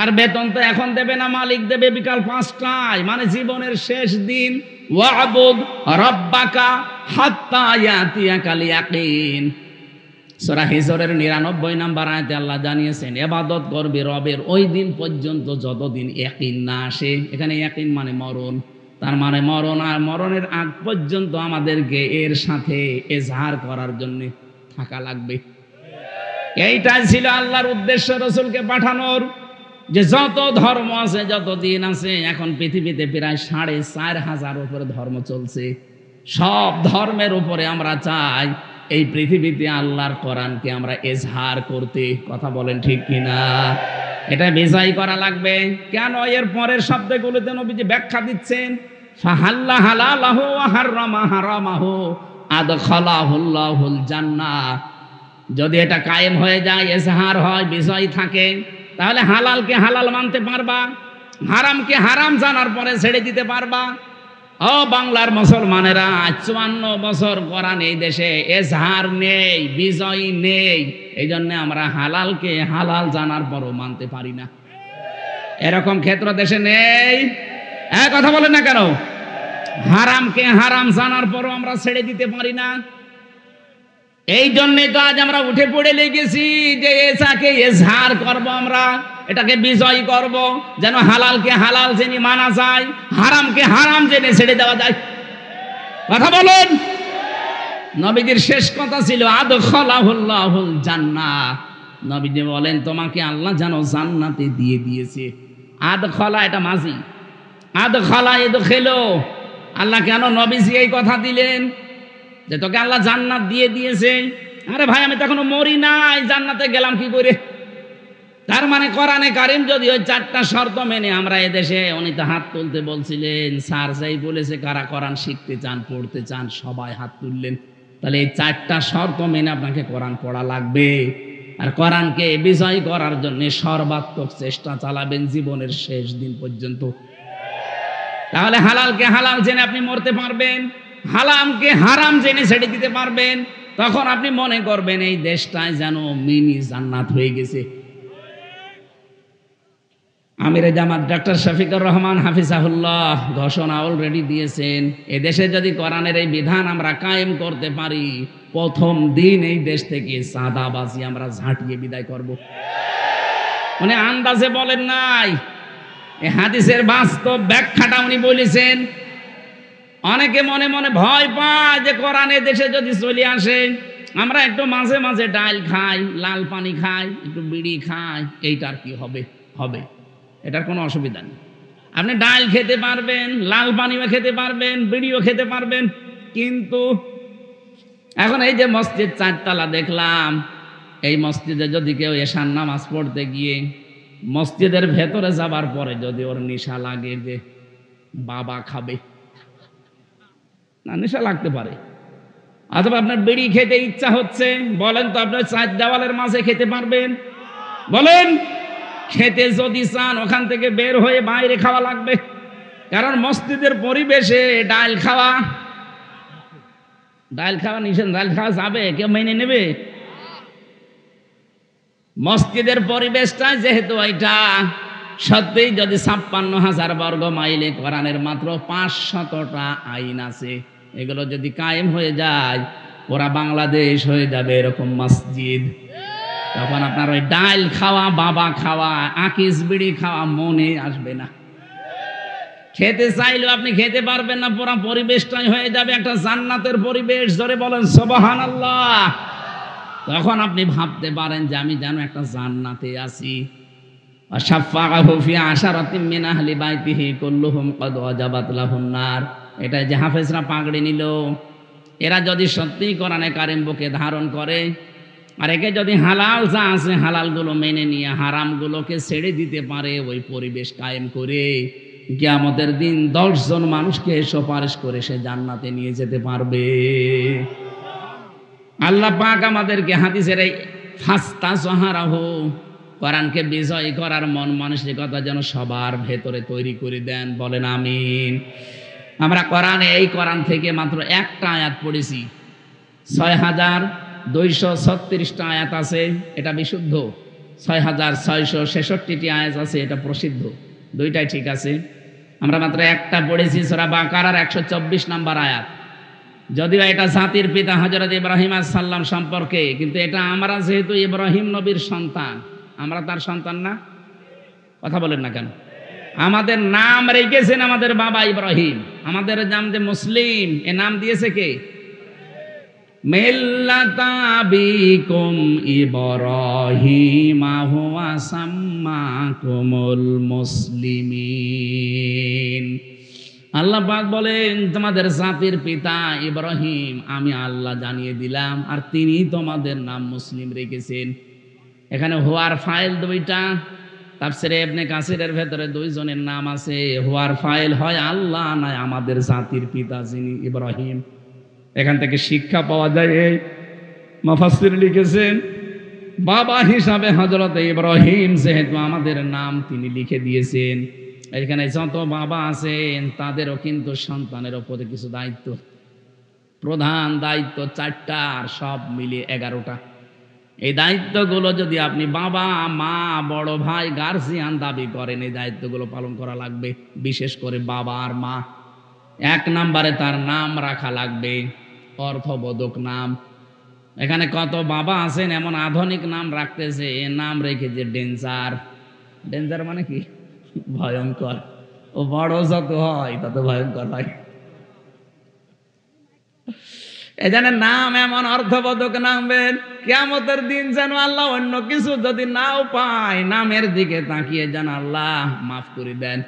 আর বেতন তো এখন দেবে না, মালিক দেবে বিকাল 5টায়, মানে জীবনের শেষ দিন। ওয়াবুদ রাব্বাকা হাত্তা ইয়াতিয়াকাল ইয়াকিন। সূরা হিজরের 99 নম্বর আয়াতে আল্লাহ জানিয়েছেন ইবাদত করবে রবের ওই দিন পর্যন্ত যতদিন ইয়াকিন না আসে। এখানে ইয়াকিন মানে মরণ, তার মানে মরণ, আর মরণের আগ পর্যন্ত আমাদেরকে এর সাথে এজহার করার জন্য থাকা লাগবে। এইটাই ছিল আল্লাহর উদ্দেশ্য রাসূলকে পাঠানোর, যে যত ধর্ম আছে, যত দিন আছে, এখন পৃথিবীতে প্রায় 4500 উপরে ধর্ম চলছে। সব ধর্মের উপরে আমরা চাই এই পৃথিবীতে আল্লাহর কোরআনকে আমরা এজহার করতে। কথা বলেন ঠিক কিনা? এটা বিজয় করা লাগবে। কেন? এর পরের শব্দগুলোতে নবীজি ব্যাখ্যা দিচ্ছেন, ফাহাল্লা হালালাহু ওয়া হাররামা হারামাহু আদখালাহুল্লাহুল জান্নাহ। যদি এটা কায়েম হয়ে যায়, এজহার হয়, বিজয় থাকে, তাহলে হালালকে হালাল মানতে পারবা, হারামকে হারাম জানার পরে ছেড়ে দিতে পারবা। ও বাংলার মুসলমানেরা, 54 বছর কোরআন এই দেশে এজহার নেই, বিজয় নেই। এই জন্য আমরা হালালকে হালাল জানার পরও মানতে পারি না। এরকম ক্ষেত্র দেশে নেই? কথা বলেন না কেন? হারামকে হারাম জানার পরও আমরা ছেড়ে দিতে পারি না। এই জন্যই তো আজ আমরা উঠে পড়ে লেগেছি যে এটাকে এজহার করব, আমরা এটাকে বিজয় করব, যেন হালালকে হালাল জেনে মানা যায়, হারামকে হারাম জেনে ছেড়ে দেওয়া যায়। কথা বলেন। নবীজির শেষ কথা ছিল আদখালাহুল্লাহুল জান্নাহ। নবীজি বলেন তোমাকে আল্লাহ যেন জান্নাতে দিয়ে দিয়েছে। আদখালা এটা মাজি, আদখালা ইদখিলু। আল্লাহ কেন নবীজি এই কথা দিলেন যে তোকে আল্লাহ জান্নাত দিয়ে দিয়েছে? আরে ভাই, আমি তো এখনো মরি নাই, জান্নাতে গেলাম কি করে? তার মানে কোরআনে কারিম যদি ওই 4টা শর্ত মেনে, আমরা এদেশে উনি তো হাত তুলতে বলছিলেন, স্যার যাই বলেছে কারা কোরআন শিখতে চান পড়তে চান সবাই হাত তুললেন। তাহলে এই 4টা শর্ত মেনে আপনাকে কোরআন পড়া লাগবে, আর কোরআনকে বিজয় করার জন্য সর্বাত্মক চেষ্টা চালাবেন জীবনের শেষ দিন পর্যন্ত। তাহলে হালালকে হালাল জেনে আপনি মরতে পারবেন, হারামকে হারাম জেনে ছেড়ে দিতে পারবেন। তখন আপনি মনে করবেন এই দেশটায় যেন মিনি জান্নাত হয়ে গেছে। আমিরে জামাত ডক্টর শফিকুর রহমান হাফিজাহুল্লাহ ঘোষণা অলরেডি দিয়েছেন, এদেশে যদি কোরআনের এই বিধান আমরা কায়েম করতে পারি, প্রথম দিন এই দেশ থেকে চাঁদাবাজি আমরা ঝাঁটিয়ে বিদায় করব। মানে আন্দাজে বলেন নাই, এই হাদিসের বাস্তব ব্যাখ্যাটা উনি বলেছেন। অনেকে মনে মনে ভয় পায় যে কোরআনের দেশে যদি চলে আসে, আমরা একটু মাঝে মাঝে ডাল খাই, লাল পানি খাই, একটু বিড়ি খাই, এইটার কি হবে? হবে, এটার কোনো অসুবিধা নেই। আপনি ডাল খেতে পারবেন, লাল পানিও খেতে পারবেন, বিড়িও খেতে পারবেন। কিন্তু এখন এই যে মসজিদ 4 তলা দেখলাম, এই মসজিদে যদি কেউ এশার নামাজ পড়তে গিয়ে মসজিদের ভেতরে যাবার পরে যদি ওর নেশা লাগে যে বাবা খাবে, না নেশা লাগতে পারে, অথবা আপনার বিড়ি খেতে ইচ্ছা হচ্ছে, বলেন তো আপনার 4 দেওয়ালের মাঝে খেতে পারবেন? বলেন। খেতে যদি চান ওখান থেকে বের হয়ে বাইরে খাওয়া লাগবে, কারণ মসজিদের পরিবেশে ডাল খাওয়া নিষেধ। ডাল খাওয়া যাবে? কেউ মেনে নেবে? মসজিদের পরিবেশটা যেহেতু এটা সত্যিই যদি 56,000 বর্গ মাইলে কোরআনের মাত্র 500টা আইন আছে, এগুলো যদি কায়েম হয়ে যায়, ওরা বাংলাদেশ হয়ে যাবে এরকম মসজিদ। তখন আপনার ওই ডাল খাওয়া, বাবা খাওয়া, আকিস বিড়ি খাওয়া মনে আসবে না। খেতে চাইলেও আপনি খেতে পারবেন না, পুরো পরিবেশটাই হয়ে যাবে একটা জান্নাতের পরিবেশ। জোরে বলেন সুবহানাল্লাহ। তখন আপনি ভাবতে পারেন যে আমি যেন একটা জান্নাতে আছি। আশাফাআহু ফি আশারাতিন মিন আহলি বাইতিহি কুল্লুহুম ক্বাদ ওয়াজাবাত লাহুন নার। এটা যে হাফেজরা পাগড়ি নিল, এরা যদি সত্যিই কোরআনে কারিম বুকে ধারণ করে, আর একে যদি হালাল যা আছে হালালগুলো মেনে নিয়ে হারামগুলোকে ছেড়ে দিতে পারে, ওই পরিবেশ কায়েম করে কিয়ামতের দিন 10 জন মানুষকে সুপারিশ করে সে জান্নাতে নিয়ে যেতে পারবে। আল্লাহ পাক আমাদেরকে হাদিসের এই ফাস্তা সাহারাহু, কোরআনকে বিজয় করার মন মানসিকতা যেন সবার ভেতরে তৈরি করে দেন। বলেন আমিন। আমরা কোরআনে এই কোরআন থেকে মাত্র একটা আয়াত পড়েছি, 6,236টা আয়াত আছে, এটা বিশুদ্ধ। 6,666টি আয়াত আছে, এটা প্রসিদ্ধ। দুইটাই ঠিক আছে। আমরা মাত্র একটা পড়েছি, সূরা বাকারার 124 নম্বর আয়াত। যদিও এটা জাতির পিতা হযরত ইব্রাহিম আলাইহিস সালাম সম্পর্কে, কিন্তু এটা আমরা যেহেতু ইব্রাহিম নবীর সন্তান, আমরা তার সন্তান না? কথা বলেন না কেন? আমাদের নাম রেখেছেন আমাদের বাবা ইব্রাহিম, আমাদের নাম যে মুসলিম, এ নাম দিয়েছে কে? মিল্লাতা আবিকুম ইব্রাহিম হুয়া সাম্মাকুমুল মুসলিমিন। আল্লাহ পাক বলেন তোমাদের জাতির পিতা ইব্রাহিম আমি আল্লাহ জানিয়ে দিলাম, আর তিনি তোমাদের নাম মুসলিম রেখেছেন। এখানে হুয়ার ফাইল দুইটা, তাফসিরে ইবনে কাসিরের ভেতরে 2 জনের নাম আছে। হুয়ার ফাইল হয় আল্লাহ, নয় আমাদের জাতির পিতা যিনি ইব্রাহিম। এখান থেকে শিক্ষা পাওয়া যায়, এই মুফাসসির লিখেছেন বাবা হিসাবে হযরত ইব্রাহিম যেহেতু আমাদের নাম তিনি লিখে দিয়েছেন, এখানে যত বাবা আছেন তাদেরও কিন্তু সন্তানের উপরে কিছু দায়িত্ব, প্রধান দায়িত্ব 4টা, আর সব মিলিয়ে 11টা। এই দায়িত্বগুলো যদি আপনি বাবা মা বড় ভাই গার্জিয়ান দাবি করেন, এই দায়িত্বগুলো পালন করা লাগবে। বিশেষ করে বাবা আর মা, 1 নম্বরে তার নাম রাখা লাগবে, অর্থবোধক নাম। এখানে কত বাবা আছেন এমন আধুনিক নাম রাখতেছে, এ নাম রেখেছে ডেঞ্জার। ডেঞ্জার মানে কি? ভয়ঙ্কর। ও বড় যত হয় তত ভয়ঙ্কর হয়। এই জন্য নাম এমন অর্থবোধক নামবেন, কিয়ামতের দিন যেন আল্লাহ অন্য কিছু যদি নাও পায়, নামের দিকে তাকিয়ে যেন আল্লাহ মাফ করে দেন।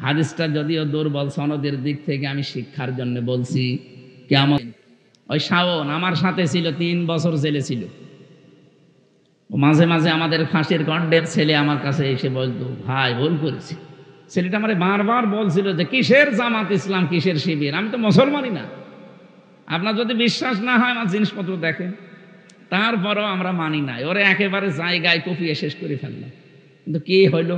হাদিসটা যদিও দুর্বল সনদের দিক থেকে, আমি শিক্ষার জন্য বলছি। কিয়ামত ওই শাওন আমার সাথে ছিল, 3 বছর জেলে ছিল। ও মাঝে মাঝে আমাদের ফাঁসির গন্ডের ছেলে আমার কাছে এসে বলতো, ভাই ভুল করেছি। ছেলেটা আমার বারবার বলছিল যে কিসের জামাত ইসলাম, কিসের শিবির, আমি তো মুসলমানই না। আপনার যদি বিশ্বাস না হয় আমার জিনিসপত্র দেখেন, তারপরও আমরা মানি নাই। ওরে একেবারে জায়গায় কুপিয়ে শেষ করে ফেললাম। কিন্তু কি হইল,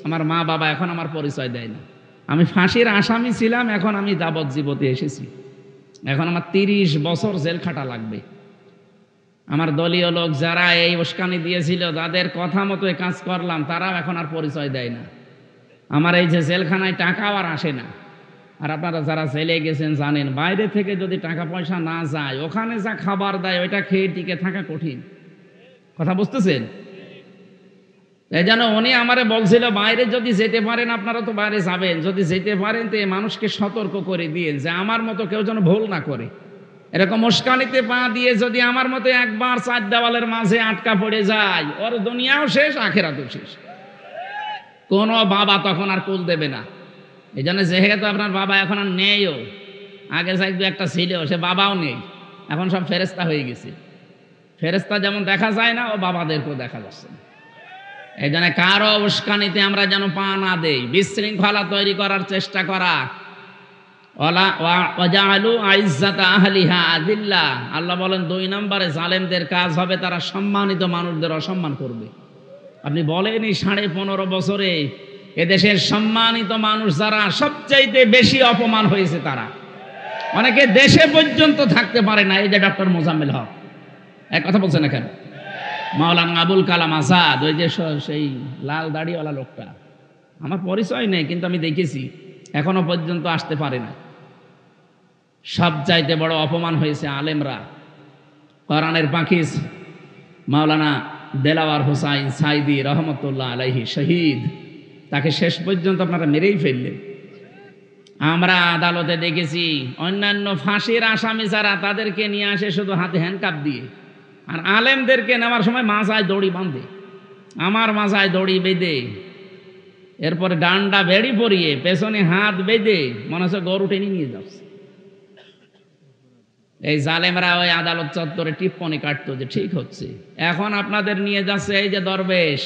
আমার মা বাবা এখন আমার পরিচয় দেয় না। আমি ফাঁসির আসামি ছিলাম, এখন আমি যাবজ্জীবতে এসেছি। এখন আমার 30 বছর জেল খাটা লাগবে। আমার দলীয় লোক যারা এই উস্কানি দিয়েছিল, যাদের কথা মতো কাজ করলাম, তারাও এখন আর পরিচয় দেয় না। আমার এই যে জেলখানায় টাকাও আর আসে না। আর আপনারা যারা জেলে গেছেন জানেন, বাইরে থেকে যদি টাকা পয়সা না যায়, ওখানে যা খাবার দেয় ওইটা খেয়ে টিকে থাকা কঠিন। কথা বুঝতেছেন? এই জন্য উনি আমারে বলছিল, বাইরে যদি যেতে পারেন, আপনারা তো বাইরে যাবেন, যদি যেতে পারেন তো মানুষকে সতর্ক করে দিয়ে যে আমার মতো কেউ যেন ভুল না করে। এরকম উস্কানিতে পা দিয়ে যদি আমার মতো একবার 4 দেওয়ালের মাঝে আটকা পড়ে যায়, ওর দুনিয়াও শেষ, আখেরাতও শেষ। কোনো বাবা তখন আর কুল দেবে না। এই জন্য যেহেতু আপনার বাবা এখন আর নেইও, আগে যাইতো একটা ছিল, সে বাবাও নেই, এখন সব ফেরেস্তা হয়ে গেছে। ফেরেস্তা যেমন দেখা যায় না, ও বাবাদেরকেও দেখা যাচ্ছে না। এই জন্য কারো উস্কানিতে আমরা যেন পা না দেই। বিশৃঙ্খলা তৈরি করার চেষ্টা করা, আল্লাহ বলেন 2 নম্বরে জালেমদের কাজ হবে, তারা সম্মানিত মানুষদের অসম্মান করবে। আপনি বলেনই 15.5 বছরে এদেশের সম্মানিত মানুষ যারা সবচাইতে বেশি অপমান হয়েছে, তারা অনেকে দেশে পর্যন্ত থাকতে পারে না। এই যে ডক্টর মোজাম্মেল হক, এক কথা বলছেন না কেন? মাওলানা আবুল কালাম আজাদ, ওই যে সেই লাল দাড়িওয়ালা লোকটা, আমার পরিচয় নেই কিন্তু আমি দেখেছি, এখনো পর্যন্ত আসতে পারে না। সবচাইতে বড় অপমান হয়েছে আলেমরা। কোরআনের পাখি মাওলানা দেলাওয়ার হোসাইন সাইদি রহমতুল্লাহ আলাইহি শহীদ, তাকে শেষ পর্যন্ত আপনারা মেরেই ফেললেন। আমরা আদালতে দেখেছি অন্যান্য ফাঁসির আসামি যারা, তাদেরকে নিয়ে আসে শুধু হাতে হ্যান্ডকাপ দিয়ে, আর আলেমদেরকে নেওয়ার সময় মাজায় দড়ি বাঁধে। আমার মাজায় দড়ি বেঁধে, এরপরে ডান্ডা বেড়ি পরিয়ে পেছনে হাত বেঁধে মনে হচ্ছে গরু টেনে নিয়ে যাচ্ছে। এই জালেমরা ওই আদালত চত্বরে টিপ্পনি কাটতো যে ঠিক হচ্ছে। এখন আপনাদের নিয়ে যাচ্ছে এই যে দরবেশ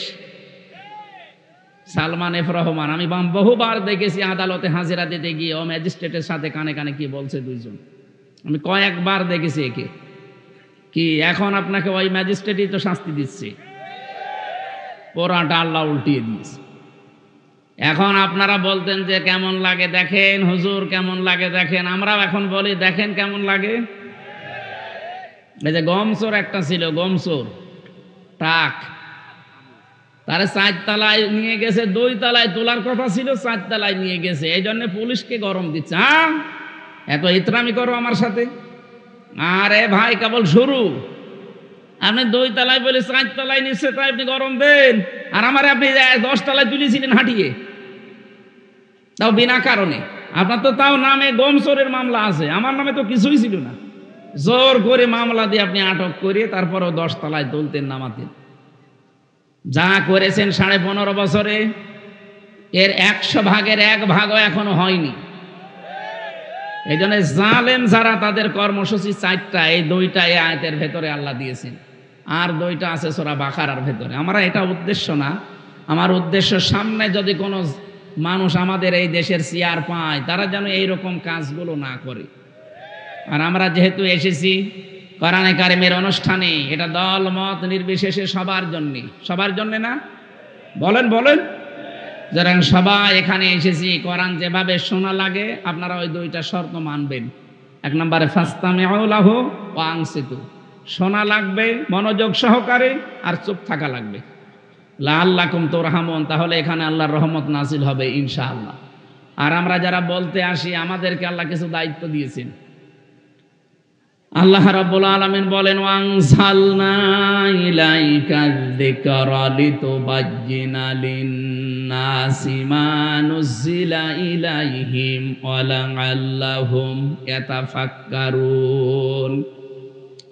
সালমান এফ রহমান। আমি বহুবার দেখেছি আদালতে হাজিরা দিতে গিয়ে ও ম্যাজিস্ট্রেটের সাথে কানে কানে কি বলছে দুইজন, আমি কয়েকবার দেখেছি একে। কি এখন আপনাকে ওই ম্যাজিস্ট্রেটই তো শাস্তি দিচ্ছে, পোড়াটা আল্লাহ উল্টিয়ে দিয়েছে। এখন আপনারা বলতেন যে কেমন লাগে দেখেন হুজুর, কেমন লাগে দেখেন। আমরাও এখন বলি দেখেন কেমন লাগে। এই যে গমচোর একটা ছিল, গমচোর টাক, তারে 4 তলায় নিয়ে গেছে, 2 তলায় তোলার কথা ছিল, 4 তলায় নিয়ে গেছে। এই জন্য পুলিশকে গরম দিচ্ছে, হ্যাঁ এত ইতরামি করো আমার সাথে। আরে ভাই কেবল শুরু, আপনি 2 তলায় বলে 4 তলায় নিচ্ছে, তাই আপনি গরম দেন। আর আমার আপনি 10 তলায় তুলেছিলেন হাঁটিয়ে, তাও বিনা কারণে। আপনার তো তাও নামে গমচোরের মামলা আছে, আমার নামে তো কিছুই ছিল না। জোর করে মামলা দিয়ে আপনি আটক করে তারপরও 10 তলায় তুলতেন, নামাতেন। যা করেছেন 15.5 বছরে, এর 100 ভাগের 1 ভাগও এখনো হয়নি। এই জন্য জালেম যারা, তাদের কর্মসূচি 4টা, এই 2টা এই আয়াতের ভেতরে আল্লাহ দিয়েছেন, আর 2টা আছে সূরা বাকারার ভেতরে। আমরা এটা উদ্দেশ্য না, আমার উদ্দেশ্য সামনে যদি কোনো মানুষ আমাদের এই দেশের চেয়ার পায়, তারা যেন এইরকম কাজগুলো না করে। আর আমরা যেহেতু এসেছি কোরআনে কারিমের অনুষ্ঠানে, এটা দল মত নির্বিশেষে সবার জন্য। সবার জন্য না? বলেন বলেন। যারা সবাই এখানে এসেছি, কোরআন যেভাবে শোনা লাগে আপনারা ওই 2টা শর্ত মানবেন। 1 নম্বরে ফাস্তামিউ লাহু ওয়া আনসিতু, শোনা লাগবে মনোযোগ সহকারে, আর চুপ থাকা লাগবে। লাআল্লাকুম তুরহামুন, তাহলে এখানে আল্লাহর রহমত নাজিল হবে ইনশাআল্লাহ। আর আমরা যারা বলতে আসি, আমাদেরকে আল্লাহ কিছু দায়িত্ব দিয়েছেন। আল্লাহ রাব্বুল আলামিন বলেন, ওয়ানজালনা ইলাইকায যিকরা লিতুবাজ্জিনা লিন-নাসি মা নুযিলা ইলাইহিম ওয়া লাআল্লাহুম ইয়াতাফাক্কারুন।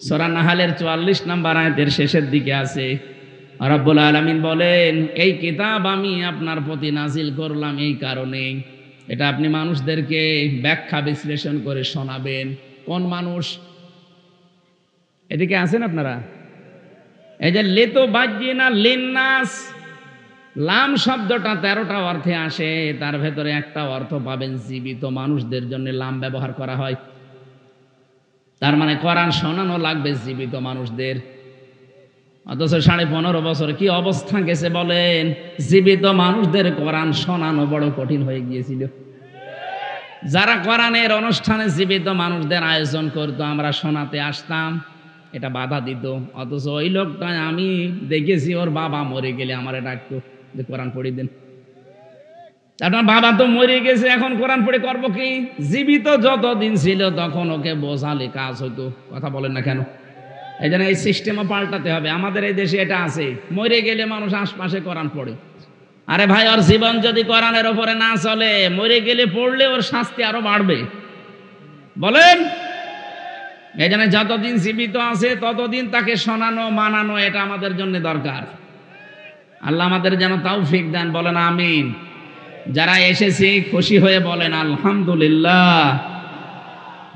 সূরা নাহলের 44 নম্বর আয়াতের শেষের দিকে আছে, রাব্বুল আলামিন বলেন, এই কিতাব আমি আপনার প্রতি নাজিল করলাম এই কারণে, এটা আপনি মানুষদেরকে ব্যাখ্যা বিশ্লেষণ করে শোনাবেন। কোন মানুষ? এদিকে আছেন আপনারা? এই যে লিতুবাজ্জিনা লিন-নাস, লাম শব্দটা 13টা অর্থে আসে, তার ভেতরে একটা অর্থ পাবেন জীবিত মানুষদের জন্য লাম ব্যবহার করা হয়। তার মানে কোরআন শোনানো লাগবে জীবিত মানুষদের। অথচ 15.5 বছর কি অবস্থা গেছে বলেন, জীবিত মানুষদের কোরআন শোনানো বড় কঠিন হয়ে গিয়েছিল। যারা কোরআনের অনুষ্ঠানে জীবিত মানুষদের আয়োজন করতো, আমরা শোনাতে আসতাম, এটা বাধা দিত। অথচ ওই লোকটা আমি দেখেছি, ওর বাবা মরে গেলে আমার ডাকতো যে কোরআন পড়ে দেন। আপনার বাবা তো মরে গেছে, এখন কোরআন পড়ে করবো কি? জীবিত যতদিন ছিল তখন ওকে বোঝালে কাজ হতো। কথা বলেন না কেন? এই জন্য এই সিস্টেমও পাল্টাতে হবে। আমাদের এই দেশে এটা আছে, মরে গেলে মানুষ আশপাশে কোরআন পড়ে। আরে ভাই, ওর জীবন যদি কোরআনের ওপরে না চলে, মরে গেলে পড়লে ওর শাস্তি আরো বাড়বে। বলেন, এই জন্য যতদিন জীবিত আছে ততদিন তাকে শোনানো মানানো, এটা আমাদের জন্য দরকার। আল্লাহ আমাদের যেন তৌফিক দেন, বলেন আমিন। যারা এসেছি খুশি হয়ে বলেন আলহামদুলিল্লাহ।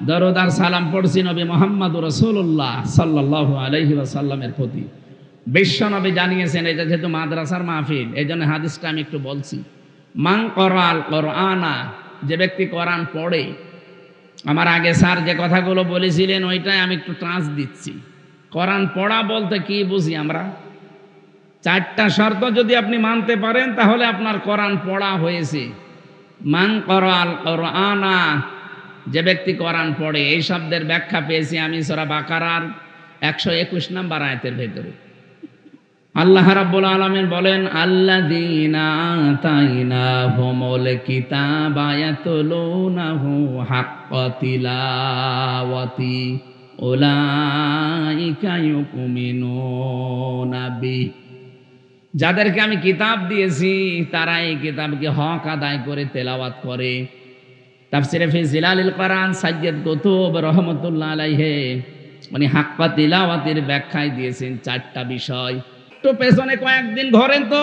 দরুদ আর সালাম পড়ছি নবী মুহাম্মদ রাসূলুল্লাহ সাল্লাল্লাহু আলাইহি ওয়াসাল্লামের প্রতি। বিশ্ব নবী জানিয়েছেন, এটা যেহেতু মাদ্রাসার মাহফিল, এই জন্য হাদিসটা আমি একটু বলছি। মান করাল কোরআনা, যে ব্যক্তি কোরআন পড়ে। আমার আগে স্যার যে কথাগুলো বলেছিলেন ওইটাই আমি একটু ট্রান্স দিচ্ছি। কোরআন পড়া বলতে কি বুঝি আমরা? 4টা শর্ত যদি আপনি মানতে পারেন তাহলে আপনার কোরআন পড়া হয়েছে। মান করাল কোরআনা, যে ব্যক্তি কোরআন পড়ে। এই শব্দের ব্যাখ্যা পেয়েছি আমি সূরা বাকারার 121 নম্বর আয়াতের ভেতরে। আল্লাহ রাব্বুল আলামিন বলেন, আল্লাযীনা আতাইনাহুমুল কিতাবা ইয়াতলুনাহু হাক্কা তিলাওয়াতি উলাইকা ইউমিনুনা বিহি। যাদেরকে আমি কিতাব দিয়েছি তারা এই কিতাবকে হক আদায় করে তেলাওয়াত করে। তাফসিরে ফি জিলালিল কোরআন সাইয়্যিদ কুতুব রাহমাতুল্লাহ আলাইহি উনি হাক্কা তিলাওয়াতের ব্যাখ্যায় দিয়েছেন 4টা বিষয়। তো পেছনে কয়েকদিন ধরেন তো,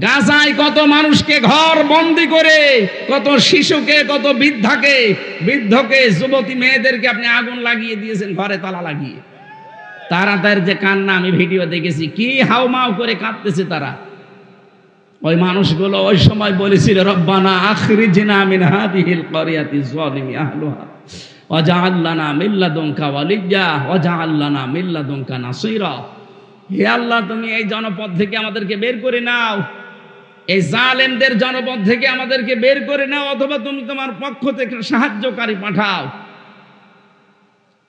গাজায় কত মানুষকে ঘর বন্দি করে, কত শিশুকে, কত বৃদ্ধকে, যুবতী মেয়েদেরকে আপনি আগুন লাগিয়ে দিয়েছেন, ঘরে তালা লাগিয়ে। তারা তার যে কান্না আমি ভিডিও দেখেছি, কি হাউমাউ করে কাঁদতেছে তারা। ওই মানুষগুলো ওই সময় বলেছিল, রব্বানা আখরিজনা মিন হাদিহিল ক্বরিয়াতি যালিমি আহলুহা ওয়াজআল লানা মিন লাদুনকা ওয়ালিয়্যা ওয়াজআল লানা মিন লাদুনকা নাসীরা। হে আল্লাহ, তুমি এই জনপদ থেকে আমাদেরকে বের করে নাও, এই জালেমদের জনপদ থেকে আমাদেরকে বের করে নাও, অথবা তুমি তোমার পক্ষ থেকে সাহায্যকারী পাঠাও।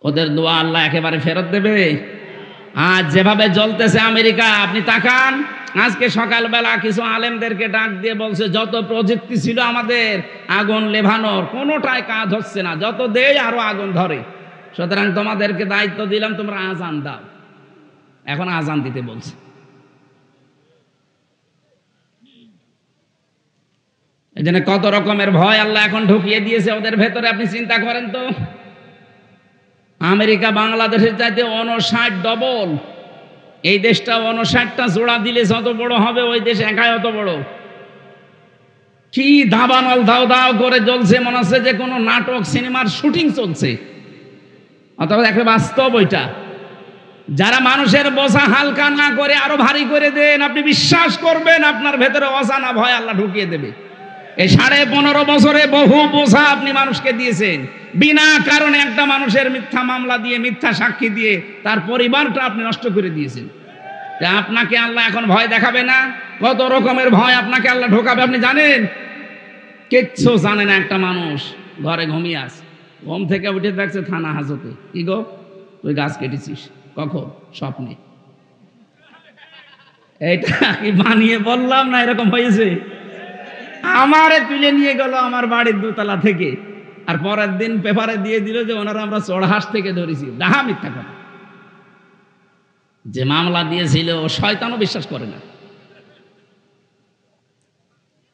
ওদের দোয়া আল্লাহ একেবারে ফেরত দেবে? আজ যেভাবে জ্বলতেছে আমেরিকা, আপনি তাকান। আজকে সকালবেলা কিছু আলেমদেরকে ডাক দিয়ে বলছে, যত প্রযুক্তি ছিল আমাদের আগুন লেভানোর, কোনোটাই কাজ হচ্ছে না, যত দেয় আরো আগুন ধরে। সুতরাং তোমাদেরকে দায়িত্ব দিলাম, তোমরা আজান দাও। এখন আজান দিতে বলছে। এই জন্য কত রকমের ভয় আল্লাহ এখন ঢুকিয়ে দিয়েছে ওদের ভেতরে। আপনি চিন্তা করেন তো, আমেরিকা বাংলাদেশের চাইতে 59 ডবল। এই দেশটা 59টা জোড়া দিলে যত বড় হবে, ওই দেশ একাই অত বড়। কি দাবানল দাও দাও করে জ্বলছে, মনে হচ্ছে যে কোনো নাটক সিনেমার শুটিং চলছে, অথবা একটা বাস্তব। ওইটা যারা মানুষের বোঝা হালকা না করে আরো ভারী করে দেন, আপনি বিশ্বাস করবেন আপনার ভেতরে অজানা ভয় আল্লাহ ঢুকিয়ে দেবে। এই 15.5 বছরে বহু বোঝা আপনি মানুষকে দিয়েছেন, বিনা কারণে একটা মানুষের মিথ্যা মামলা দিয়ে, মিথ্যা সাক্ষী দিয়ে তার পরিবারটা আপনি নষ্ট করে দিয়েছেন। আপনাকে আল্লাহ এখন ভয় দেখাবে না? কত রকমের ভয় আপনাকে আল্লাহ ঢোকাবে আপনি জানেন? কিচ্ছু জানে না। একটা মানুষ ঘরে ঘুমিয়ে আছে, ঘুম থেকে উঠে দেখছে থানা হাজতে, কি গো তুই গাছ কেটেছিস, কখন? স্বপ্নে। এইটা কি বানিয়ে বললাম না এরকম হয়েছে? আমারে তুলে নিয়ে গেল আমার বাড়ির দোতলা থেকে, আর পরের দিন পেপারে দিয়ে দিল যে ওনারা আমরা চড়হাঁস থেকে ধরেছি। ডাহা মিথ্যা কথা। যে মামলা দিয়েছিল ও শয়তানও বিশ্বাস করে না।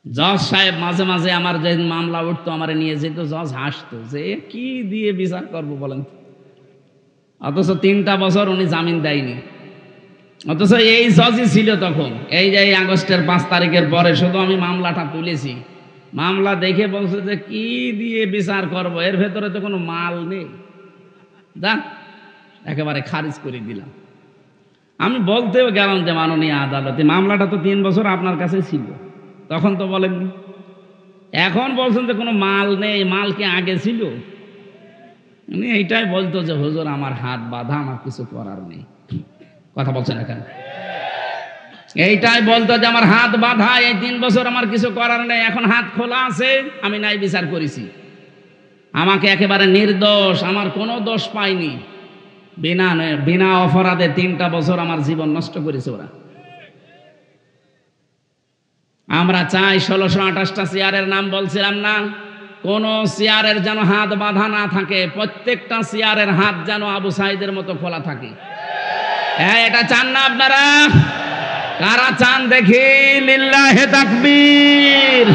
জজ সাহেব মাঝে মাঝে আমার যে মামলা উঠতো আমারে নিয়ে যেত, জজ হাসতো যে কি দিয়ে বিচার করবো বলেন। অথচ 3টা বছর উনি জামিন দেয়নি। অথচ এই জজই ছিল তখন। এই যে আগস্টের 5 তারিখের পরে শুধু আমি মামলাটা তুলেছি, মামলা দেখে বলছে যে কি দিয়ে বিচার করব, এর ভেতরে তো কোনো মাল নেই, যান একেবারে খারিজ করে দিলাম। আমি বলতেও গেলাম যে মাননীয় আদালতে মামলাটা তো 3 বছর আপনার কাছে ছিল, তখন তো বলেননি। এখন বলছেন যে কোনো মাল নেই, মাল কি আগে ছিল? উনি এইটাই বলতো যে হুজুর আমার হাত বাঁধা, আমার কিছু করার নেই। কথা বলছেন এখন? এইটাই বলতো যে আমার হাত বাঁধা, এই 3 বছর আমার কিছু করার নেই, এখন হাত খোলা আছে, আমি নাই বিচার করেছি, আমাকে একেবারে নির্দোষ, আমার কোনো দোষ পাইনি, বিনা অপরাধে 3টা বছর আমার জীবন নষ্ট করেছে ওরা। আমরা চাই 1628টা চেয়ারের নাম বলছিলাম না, কোন চেয়ারের যেন হাত বাঁধা না থাকে, প্রত্যেকটা চেয়ারের হাত যেন আবু সাঈদের মতো খোলা থাকে। হ্যাঁ, এটা চান না আপনারা? কারা চান দেখি? লিল্লাহে তাকবীর।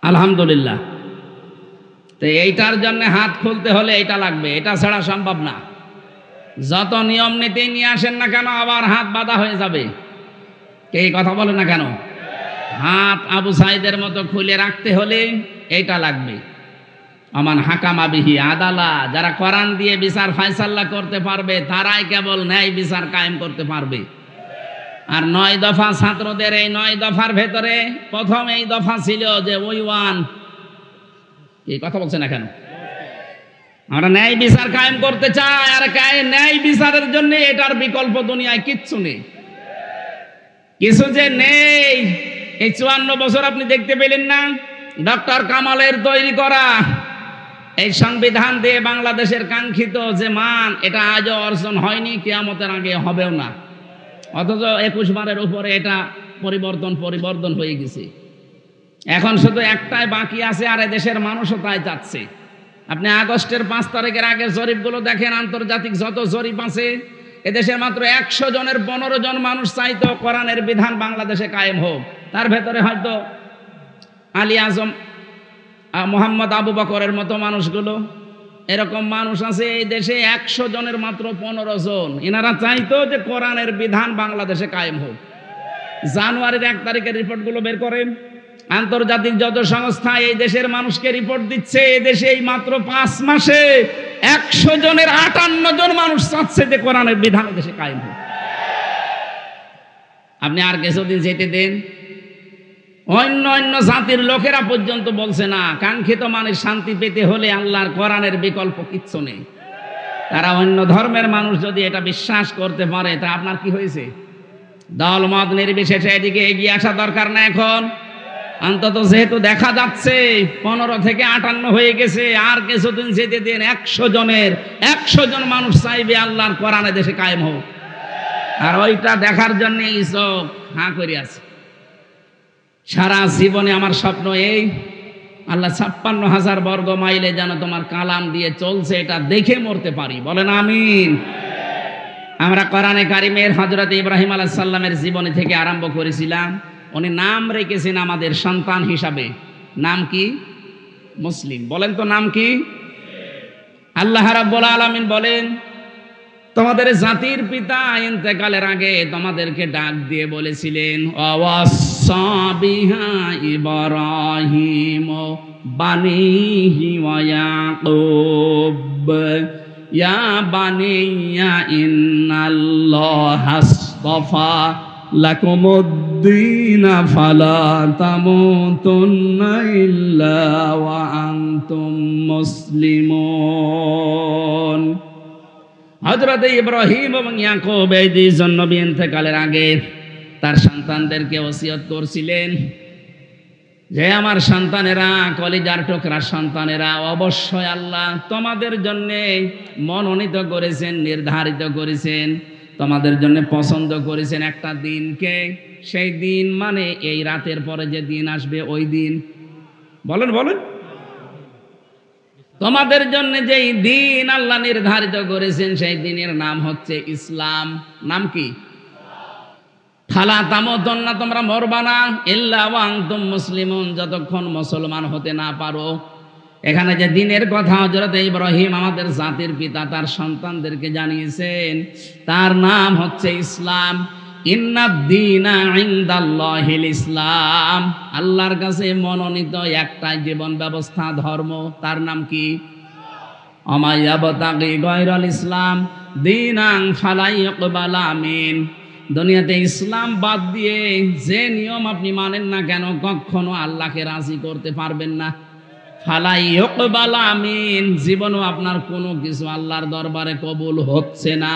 আলহামদুলিল্লাহ। তো এইটার জন্য হাত খুলতে হলে এটা লাগবে, এটা ছাড়া সম্ভব না। যত নিয়ম নীতি নিয়ে আসেন না কেন আবার হাত বাঁধা হয়ে যাবে। কে কথা বলে না কেন? হাত আবু সাঈদের মতো খুলে রাখতে হলে এইটা লাগবে। আমান হাকামা বিহি আদালা, যারা কোরআন দিয়ে বিচার ফায়সালা করতে পারবে তারাই কেবল ন্যায় বিচার কায়েম করতে পারবে। আর 9 দফা ছাত্রদের এই 9 দফার ভেতরে প্রথম এই দফা ছিল যে ওই ওয়ান, এই কথা বলছে না কেন? আমরা ন্যায় বিচার কায়েম করতে চাই, আর ন্যায় বিচারের জন্য এটার বিকল্প দুনিয়ায় কিচ্ছু নেই, কিছু যে নেই। এই 54 বছর আপনি দেখতে পেলেন না? ডক্টর কামালের তৈরি করা এই সংবিধান দিয়ে বাংলাদেশের কাঙ্ক্ষিত যে মান, এটা আজও অর্জন হয়নি, কিয়ামতের আগে হবেও না। অথচ 21 বারের উপরে এটা পরিবর্তন হয়ে গেছে। এখন শুধু একটাই বাকি আছে, আর দেশের মানুষও তাই চাচ্ছে। আপনি আগস্টের 5 তারিখের আগের জরিপগুলো দেখেন, আন্তর্জাতিক যত জরিপ আছে, এদেশের মাত্র 100 জনের 15 জন মানুষ চাইতো কোরআনের বিধান বাংলাদেশে কায়েম হোক। তার ভেতরে হয়তো আলী আজম, মোহাম্মদ আবু বকরের মতো মানুষগুলো, এরকম মানুষ আছে এই দেশে 100 জনের মাত্র 15 জন। এনারা চাইতো যে কোরআনের বিধান বাংলাদেশে কায়েম হোক। জানুয়ারির 1 তারিখের রিপোর্টগুলো বের করেন, আন্তর্জাতিক যত সংস্থা এই দেশের মানুষকে রিপোর্ট দিচ্ছে, এই দেশে এই মাত্র 5 মাসে 100 জনের 58 জন মানুষ চাচ্ছে যে কোরআনের বিধান দেশে কায়েম হোক। আপনি আর কিছুদিন যেতে দেন, অন্য জাতির লোকেরা পর্যন্ত বলছে না, কাঙ্ক্ষিত মানের শান্তি পেতে হলে আল্লাহর কোরআনের বিকল্প কিচ্ছু নেই। তারা অন্য ধর্মের মানুষ যদি এটা বিশ্বাস করতে পারে, তা আপনার কি হয়েছে? দল মত নির্বিশেষে এদিকে এগিয়ে আসা দরকার না এখন। অন্তত যেহেতু দেখা যাচ্ছে 15 থেকে 58 হয়ে গেছে, আর কিছুদিন যেতে দেন, 100 জন মানুষ চাইবে আল্লাহর কোরআনে দেশে কায়েম হোক। আর ওইটা দেখার জন্য চোখ হাঁ করে আছে। সারা জীবনে আমার স্বপ্ন এই, আল্লাহ 56,000 বর্গ মাইলে যেন তোমার কালাম দিয়ে চলছে, এটা দেখে মরতে পারি। বলেন আমিন। আমরা কোরআনে কারিমের হযরত ইব্রাহিম আলাইহিস সালামের জীবনী থেকে আরম্ভ করেছিলাম। উনি নাম রেখেছেন আমাদের সন্তান হিসাবে। নাম কি? মুসলিম। বলেন তো নাম কি? আল্লাহ রাব্বুল আলামিন বলেন, তোমাদের জাতির পিতা ইন্তেকালের আগে তোমাদেরকে ডাক দিয়ে বলেছিলেন, ওয়াসা বিহা ইব্রাহিম বানিহি ওয়া ইয়াকুব ইয়া বানিয়া ইন্নাল্লাহা আসতাফা লাকুমুদ্দিন ফালা তামুতুন্না ইল্লা ওয়া আনতুম মুসলিমুন। হযরত ইব্রাহিম এবং ইয়াকুব এই দুইজন নবী ইন্তেকালের আগে তার সন্তানদেরকে ওসিয়ত করছিলেন যে আমার সন্তানেরা, কলিজার টুকরা সন্তানেরা, অবশ্যই আল্লাহ তোমাদের জন্য মনোনীত করেছেন, নির্ধারিত করেছেন, তোমাদের জন্য পছন্দ করেছেন একটা দিনকে। সেই দিন মানে এই রাতের পরে যে দিন আসবে ওই দিন। বলেন বলেন, তোমাদের জন্য যেই দিন আল্লাহ নির্ধারিত করেছেন সেই দিনের নাম হচ্ছে ইসলাম। নাম কি? ফালা তামুতুন্না, তোমরা মরবা না, ইল্লা ওয়া আনতুম মুসলিমুন, যতক্ষণ মুসলমান হতে না পারো। এখানে যে দিনের কথা হযরত ইব্রাহিম আমাদের জাতির পিতা তার সন্তানদেরকে জানিয়েছেন, তার নাম হচ্ছে ইসলাম। ইন্নাদ-দীনা ইনদাল্লাহিল ইসলাম, আল্লাহর কাছে মনোনীত একটাই জীবন ব্যবস্থা, ধর্ম, তার নাম কি? ওয়া ইয়াবতাগি গায়রাল ইসলাম দীনান ফালা ইউকবালা মিন, দুনিয়াতে ইসলাম বাদ দিয়ে যে নিয়ম আপনি মানেন না কেন কখনো আল্লাহকে রাজি করতে পারবেন না। ফালা ইউকবালা মিন, জীবনও আপনার কোনো কিছু আল্লাহর দরবারে কবুল হচ্ছে না,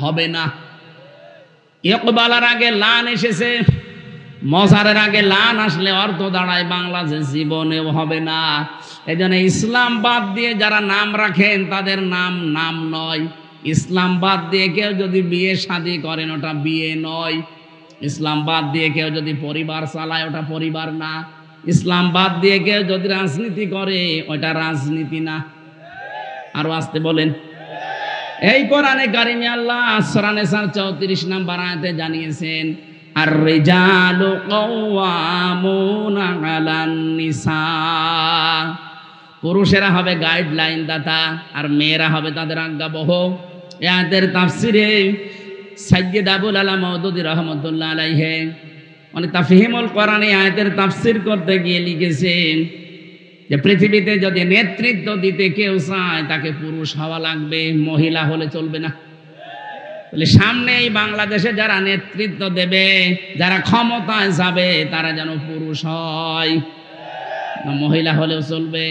হবে না। ইকবালার আগে লান এসেছে, মজারের আগে লান আসলে অর্থ দাঁড়ায় বাংলা যে জীবনেও হবে না। এই জন্য ইসলাম বাদ দিয়ে যারা নাম রাখেন তাদের নাম নাম নয়। ইসলাম বাদ দিয়ে কেউ যদি বিয়ে শাদী করেন ওটা বিয়ে নয়। ইসলাম বাদ দিয়ে কেউ যদি পরিবার চালায় ওটা পরিবার না। ইসলাম বাদ দিয়ে কেউ যদি রাজনীতি করে ওটা রাজনীতি না। আরো আসতে বলেন। এই কোরআনে কারিমে আল্লাহ সূরা নিসার 34 নম্বর আয়াতে জানিয়েছেন, আর রিজালু কাওয়ামুনা আলান নিসা, পুরুষেরা হবে গাইডলাইন দাতা আর মেয়েরা হবে তাদের আজ্ঞাবহ। এই আয়াতের তাফসিরে সাইয়্যিদ আবুল আলা মওদুদী রাহমাতুল্লাহ আলাইহি উনি তাফহিমুল কোরআনে আয়াতের তাফসির করতে গিয়ে লিখেছেন যে পৃথিবীতে যদি নেতৃত্ব দিতে কেউ চায় তাকে পুরুষ হওয়া লাগবে, মহিলা হলে চলবে না। তাহলে সামনে এই বাংলাদেশে যারা নেতৃত্ব দেবে, যারা ক্ষমতায় যাবে তারা যেন পুরুষ হয়, না মহিলা হলেও চলবে।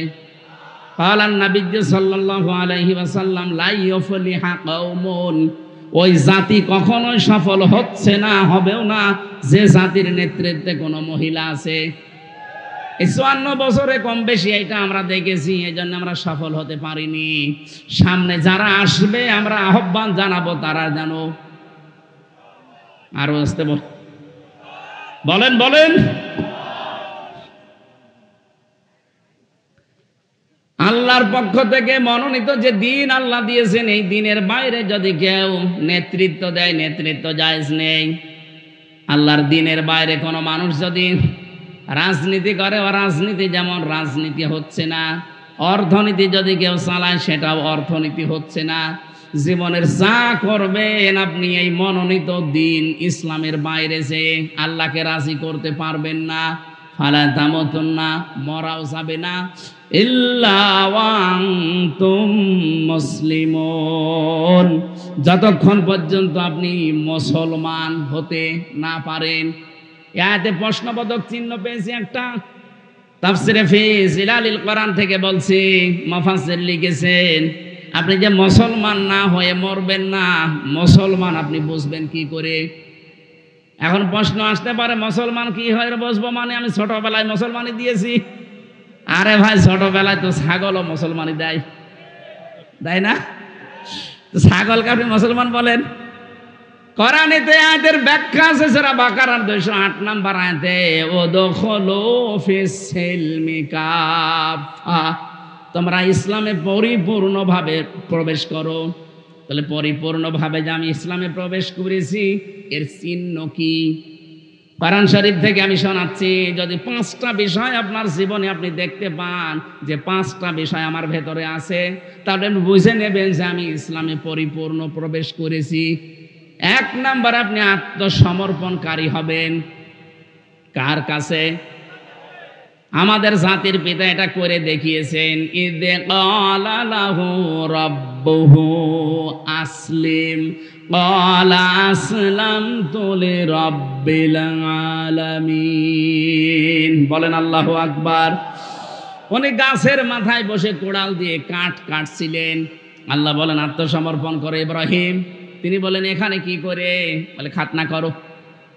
কালান নবী সাল্লাল্লাহু আলাইহি ওয়াসাল্লাম লা ইউফলিহা কওমুন, ওই জাতি কখনোই সফল হচ্ছে না, হবেও না যে জাতির নেতৃত্বে কোনো মহিলা আছে। এই 54 বছরে কম বেশি এটা আমরা দেখেছি, এই জন্য আমরা সফল হতে পারিনি। সামনে যারা আসবে আমরা আহ্বান জানাবো তারা জানো। আরো আসতে বলেন বলেন। আল্লাহর পক্ষ থেকে মনোনীত যে দিন আল্লাহ দিয়েছেন, এই দিনের বাইরে যদি কেউ নেতৃত্ব দেয়, নেতৃত্ব জায়েজ নেই। আল্লাহর দিনের বাইরে কোনো মানুষ যদি রাজনীতি করে, ও রাজনীতি যেমন রাজনীতি হচ্ছে না। অর্থনীতি যদি কেউ চালায় সেটাও অর্থনীতি হচ্ছে না। জীবনের যা করবেন আপনি এই মনোনীত দিন ইসলামের বাইরে যে আল্লাহকে রাজি করতে পারবেন না। ফালা তামুতুন্না, মরাও যাবে না, ইল্লা ওয়া আনতুম মুসলিমুন, যতক্ষণ পর্যন্ত আপনি মুসলমান হতে না পারেন। এতে প্রশ্নবোধক চিহ্ন পেয়েছি একটা, তাফসিরে ফি জিলালিল কোরআন থেকে বলছি, মুফাসসির লিখেছেন আপনি যে মুসলমান না হয়ে মরবেন না, মুসলমান আপনি বুঝবেন কি করে? এখন প্রশ্ন আসতে পারে মুসলমান কি হয়ে বসবো, মানে আমি ছোটবেলায় মুসলমানি দিয়েছি। আরে ভাই, ছোটবেলায় তো ছাগলও মুসলমানি দেয়, দেয় না? ছাগলকে আপনি মুসলমান বলেন? কোরআনেতে আয়াতের ব্যাখ্যা আছে সূরা বাকারার 208 নম্বর আয়াতে, ওয়াদখুলু ফিস সিলমি কাফা, তোমরা ইসলামে পরিপূর্ণভাবে প্রবেশ করো। তাহলে পরিপূর্ণভাবে যে আমি ইসলামে প্রবেশ করেছি এর চিহ্ন কি? কোরআন শরীফ থেকে আমি শোনাচ্ছি, যদি 5টা বিষয় আপনার জীবনে আপনি দেখতে পান যে 5টা বিষয় আমার ভেতরে আছে, তাহলে বুঝে নেবেন যে আমি ইসলামে পরিপূর্ণ প্রবেশ করেছি। 1 নাম্বার, আপনি আত্মসমর্পণকারী হবেন। কার কাছে? আমাদের জাতির পিতা এটা করে দেখিয়েছেন, ইযে ক্বালা লাহু রাব্বুহু আসলিম ক্বালা আসলামতু লিরাব্বিল আলামিন। বলেন আল্লাহু আকবার। উনি গাছের মাথায় বসে কোড়াল দিয়ে কাঠ কাটছিলেন। আল্লাহ বলেন আত্মসমর্পণ করে ইব্রাহিম। তিনি বলেন এখানে কি করে? বলে খাতনা করো।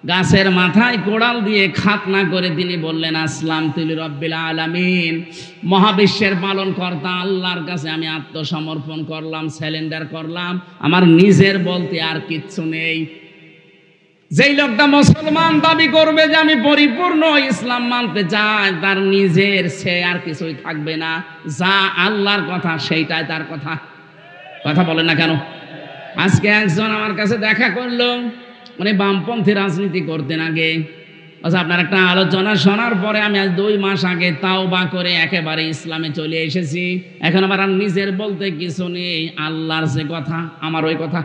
গাছের মাথায় কোড়াল দিয়ে খাতনা করে তিনি বললেন, আসলামতু লিরাব্বিল আলামিন, মহাবিশ্বের পালনকর্তা আল্লাহর কাছে আমি আত্মসমর্পণ করলাম, স্যালেন্ডার করলাম, আমার নিজের বলতে আর কিচ্ছু নেই। যেই লোকটা মুসলমান দাবি করবে যে আমি পরিপূর্ণ ইসলাম মানতে চাই, তার নিজের সে আর কিছুই থাকবে না, যা আল্লাহর কথা সেইটাই তার কথা। কথা বলেন না কেন? আজকে একজন আমার কাছে দেখা করলো, মানে বামপন্থী রাজনীতি করতেন আগে। আচ্ছা, আপনার একটা আলোচনা শোনার পরে আমি আজ 2 মাস আগে তাওবা করে একেবারে ইসলামে চলে এসেছি। এখন আমার আর নিজের বলতে কিছু নেই, আল্লাহর যে কথা আমার ওই কথা।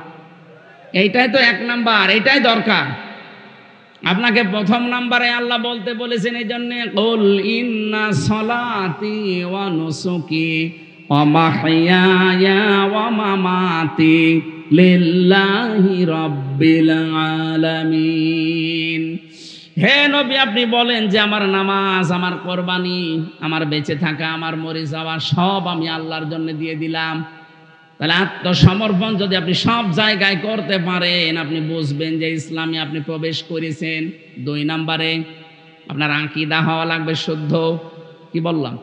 এইটাই তো 1 নাম্বার, এইটাই দরকার। আপনাকে প্রথম নাম্বারে আল্লাহ বলতে বলেছেন এই জন্যে, কুল ইন্না সলাতি ওয়া নুসুকি ওয়া মাহইয়ায়া ওয়া মামাতি লিল্লাহি রাব্বিল আলামিন। হে নবী, আপনি বলেন যে আমার নামাজ, আমার কোরবানি, আমার বেঁচে থাকা, আমার মরে যাওয়া সব আমি আল্লাহর জন্য দিয়ে দিলাম। তাহলে আত্মসমর্পণ যদি আপনি সব জায়গায় করতে পারেন, আপনি বুঝবেন যে ইসলামে আপনি প্রবেশ করেছেন। 2 নাম্বারে আপনার আকীদা হওয়া লাগবে শুদ্ধ। কি বললাম?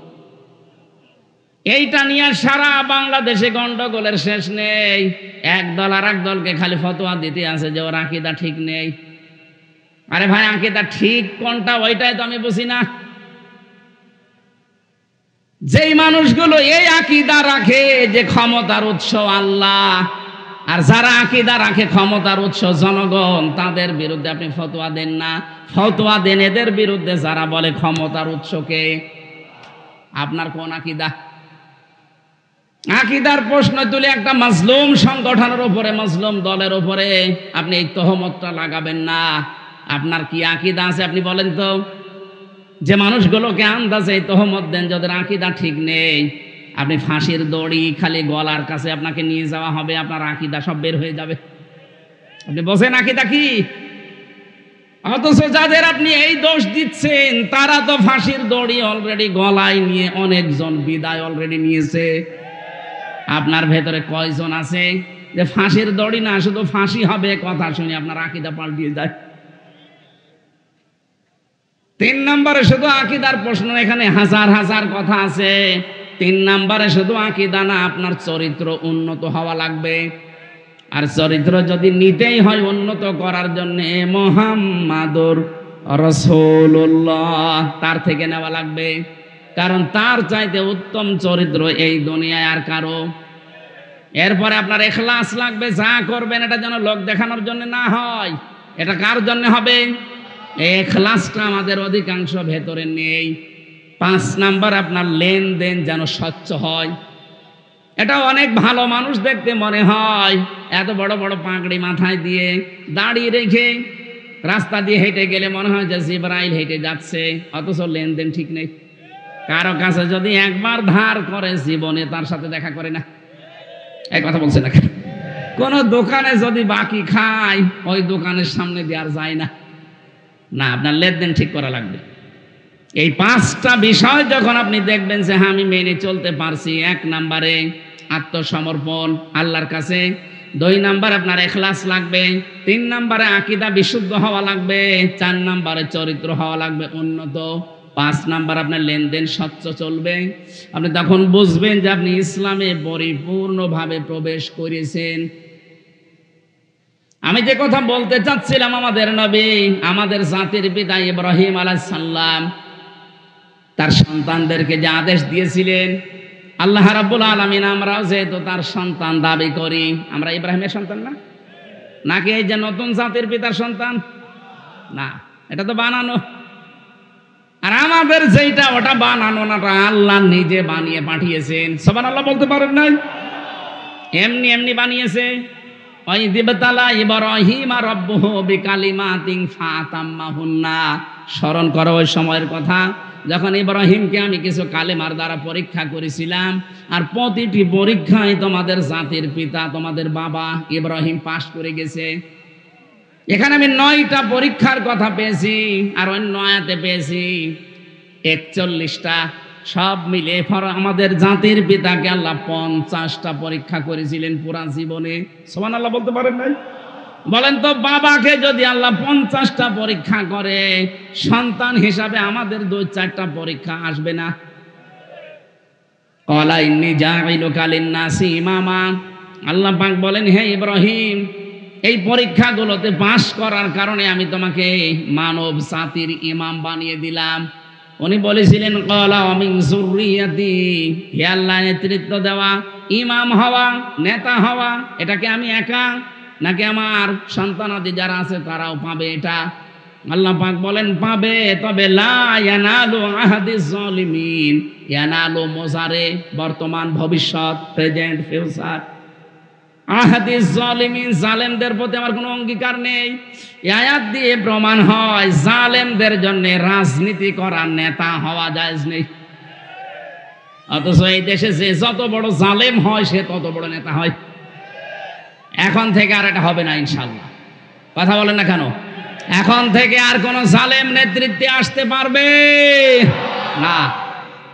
এইটা নিয়ে সারা বাংলাদেশে গন্ডগোলের শেষ নেই। এক দল আর এক দলকে খালি ফতোয়া দিতে আছে যে ওর আকীদা ঠিক নেই। আরে ভাই, আকীদা ঠিক কোনটা ওইটাই তো আমি বুঝি না। যেই মানুষগুলো এই আকীদা রাখে যে ক্ষমতার উৎস আল্লাহ, আর যারা আকীদা রাখে ক্ষমতার উৎস জনগণ, তাদের বিরুদ্ধে আপনি ফতোয়া দেন না। ফতোয়া দেন এদের বিরুদ্ধে যারা বলে ক্ষমতার উৎসকে। আপনার কোন আকীদা? আকীদার প্রশ্ন তুলে একটা মাজলুম সংগঠনের উপরে, মাজলুম দলের উপরে আপনি এই তহমতটা লাগাবেন না। আপনার কি আকীদা আছে আপনি বলেন তো? যে মানুষগুলোকে আন্দাজে এই তহমত দেন যাদের আকীদা ঠিক নেই, আপনি ফাঁসির দড়ি খালি গলার কাছে আপনাকে নিয়ে যাওয়া হবে, আপনার আকীদা সব বের হয়ে যাবে। আপনি বোঝেন আকীদা কি? অথচ যাদের আপনি এই দোষ দিচ্ছেন তারা তো ফাঁসির দড়ি অলরেডি গলায় নিয়ে অনেকজন বিদায় অলরেডি নিয়েছে। আপনার ভেতরে কয়জন আছে যে ফাঁসির দড়ি না, শুধু ফাঁসি হবে কথা শুনে আপনার আকীদা পাল্টিয়ে যায়? 3 নম্বরে শুধু আকীদার প্রশ্ন, এখানে হাজার হাজার কথা আছে। 3 নম্বরে শুধু আকীদা না, আপনার চরিত্র উন্নত হওয়া লাগবে। আর চরিত্র যদি নিতেই হয় উন্নত করার জন্য, মুহাম্মাদুর রাসূলুল্লাহ তার থেকে নেওয়া লাগবে। কারণ তার চাইতে উত্তম চরিত্র এই দুনিয়ায় আর কারো। এরপরে আপনার ইখলাস লাগবে, যা করবেন এটা যেন লোক দেখানোর জন্য না হয়। এটা কার জন্য হবে? এই ইখলাসটা আমাদের অধিকাংশ ভেতরে নেই। 5 নাম্বার আপনার লেনদেন যেন স্বচ্ছ হয়। এটা অনেক ভালো মানুষ দেখতে মনে হয়, এত বড় বড় পাগড়ি মাথায় দিয়ে দাড়ি রেখে রাস্তা দিয়ে হেঁটে গেলে মনে হয় যে জিবরাইল হেঁটে যাচ্ছে, অথচ লেনদেন ঠিক নেই। কারো কাছে যদি একবার ধার করে জীবনে তার সাথে দেখা করে না। এই কথা বলছে না কেন? কোন দোকানে যদি বাকি খায় ওই দোকানের সামনে দিয়ে আর যায় না। না, আপনার লেনদেন ঠিক করা লাগবে। এই 5টা বিষয় যখন আপনি দেখবেন যে হ্যাঁ আমি মেনে চলতে পারছি, 1 নম্বরে আত্মসমর্পণ আল্লাহর কাছে, 2 নাম্বার আপনার ইখলাস লাগবে, 3 নম্বরে আকীদা বিশুদ্ধ হওয়া লাগবে, 4 নম্বরে চরিত্র হওয়া লাগবে উন্নত, 5 নাম্বার আপনার লেনদেন স্বচ্ছ চলবে। আপনি তখন বুঝবেন যে আপনি ইসলামে পরিপূর্ণভাবে প্রবেশ করেছেন। আমি যে কথা বলতে চাচ্ছিলাম, আমাদের নবী, আমাদের জাতির পিতা ইব্রাহিম আলাইহিস সালাম তার সন্তানদেরকে যে আদেশ দিয়েছিলেন, আল্লাহ রাব্বুল আলামিন আমরাও যেহেতু তার সন্তান দাবি করি, আমরা ইব্রাহিমের সন্তান না? নাকি এই যে নতুন জাতির পিতার সন্তান? না, এটা তো বানানো। আর আমাদের যেটা ওটা বানানো না, আল্লাহ নিজে বানিয়ে পাঠিয়েছেন। সুবহানাল্লাহ বলতে পারেন নাই? এমনি এমনি বানিয়েছে। স্মরণ করো ওই সময়ের কথা যখন ইব্রাহিমকে আমি কিছু কালেমার দ্বারা পরীক্ষা করেছিলাম, আর প্রতিটি পরীক্ষায় তোমাদের জাতির পিতা, তোমাদের বাবা ইব্রাহিম পাশ করে গেছে। এখানে আমি 9টা পরীক্ষার কথা পেয়েছি, আর অন্য আয়াতে পেয়েছি 41টা। সব মিলে আমাদের জাতির পিতাকে আল্লাহ 50টা পরীক্ষা করেছিলেন পুরা জীবনে। সুবহানাল্লাহ বলতে পারেন নাই? বলেন তো বাবাকে যদি আল্লাহ 50টা পরীক্ষা করে, সন্তান হিসাবে আমাদের 2-4টা পরীক্ষা আসবে না? ক্বালা ইন্নী জাইলুকা লিন-নাসি ইমামা, আল্লাহ পাক বলেন হে ইব্রাহিম, এই পরীক্ষাগুলোতে পাশ করার কারণে আমি তোমাকে মানব জাতির ইমাম বানিয়ে দিলাম। উনি বলেছিলেন ক্বালা ওয়া মিন যুররিয়াতি, হে আল্লাহ, নেতৃত্ব দেওয়া, ইমাম হওয়া, নেতা হওয়া, এটাকে আমি একা নাকি আমার সন্তানাদি যারা আছে তারাও পাবে? এটা আল্লাহ পাক বলেন পাবে, তবে লা ইয়ানালু আহাদিজ জালিমিন, ইয়ানালু মুজারে বর্তমান, ভবিষ্যৎ, প্রেজেন্ট, ফিউচার। আহাদিজ জালিমিন, জালেমদের প্রতি আমার কোনো অঙ্গীকার নেই। এই আয়াত দিয়ে প্রমাণ হয় জালেমদের জন্য রাজনীতি করার নেতা হওয়া জায়েজ নেই। অথচ এই দেশে যে যত বড় জালেম হয় সে তত বড় নেতা হয়। এখন থেকে আর এটা হবে না ইনশাআল্লাহ। কথা বলেন না কেন? এখন থেকে আর কোন জালেম নেতৃত্বে আসতে পারবে না।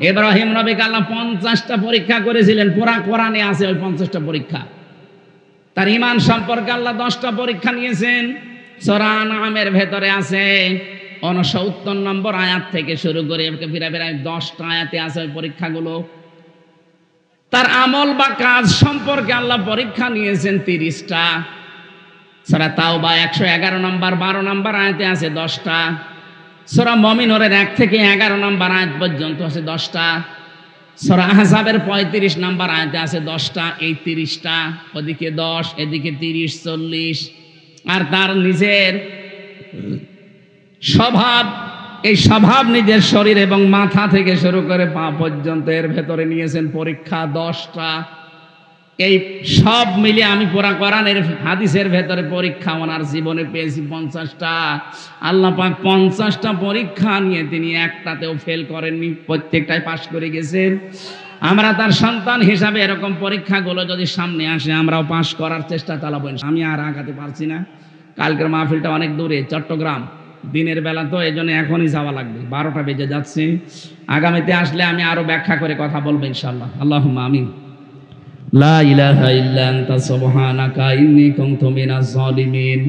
ইব্রাহিম নবীকে আল্লাহ 50টা পরীক্ষা করেছিলেন, পুরা কোরআনে আছে ওই 50টা পরীক্ষা। তার ঈমান সম্পর্কে আল্লাহ 10টা পরীক্ষা নিয়েছেন। সূরা আনআমের ভেতরে আছে 69 নম্বর আয়াত থেকে শুরু করে প্রায় 10টা আয়াতে আছে ওই পরীক্ষাগুলো। তার আমল বা কাজ সম্পর্কে আল্লাহ পরীক্ষা নিয়েছেন 30টা। সূরা তাওবা 111 নম্বর 12 নম্বর আয়াতে আছে 10টা। সূরা মুমিনুরের 1 থেকে 11 নম্বর আয়াত পর্যন্ত আছে 10টা। সূরা আহজাবের 35 নম্বর আয়াতে আছে 10টা। এই 30টা, ওদিকে 10, এদিকে 30, 40। আর তার নিজের স্বভাব, এই স্বভাব নিজের শরীর এবং মাথা থেকে শুরু করে পা পর্যন্ত এর ভেতরে নিয়েছেন পরীক্ষা 10টা। এই সব মিলে আমি পুরা কোরআনের হাদিসের ভেতরে পরীক্ষা ওনার জীবনে পেয়েছি 50টা। আল্লাহ পাক 50টা পরীক্ষা নিয়ে তিনি একটাতেও ফেল করেননি, প্রত্যেকটাই পাশ করে গেছেন। আমরা তার সন্তান হিসাবে এরকম পরীক্ষাগুলো যদি সামনে আসে আমরাও পাশ করার চেষ্টা চালাবো। আমি আর আগাতে পারছি না, কালকের মাহফিলটা অনেক দূরে, চট্টগ্রাম, দিনের বেলা তো এই জন্য এখনই যাওয়া লাগবে, 12টা বেজে যাচ্ছে। আগামীতে আসলে আমি আরো ব্যাখ্যা করে কথা বলবো ইনশাআল্লাহ। আল্লাহুম্মা আমিন। লা ইলাহা ইল্লা আনতা সুবহানাকা ইন্নী কুনতু মিনাজ জালিমিন।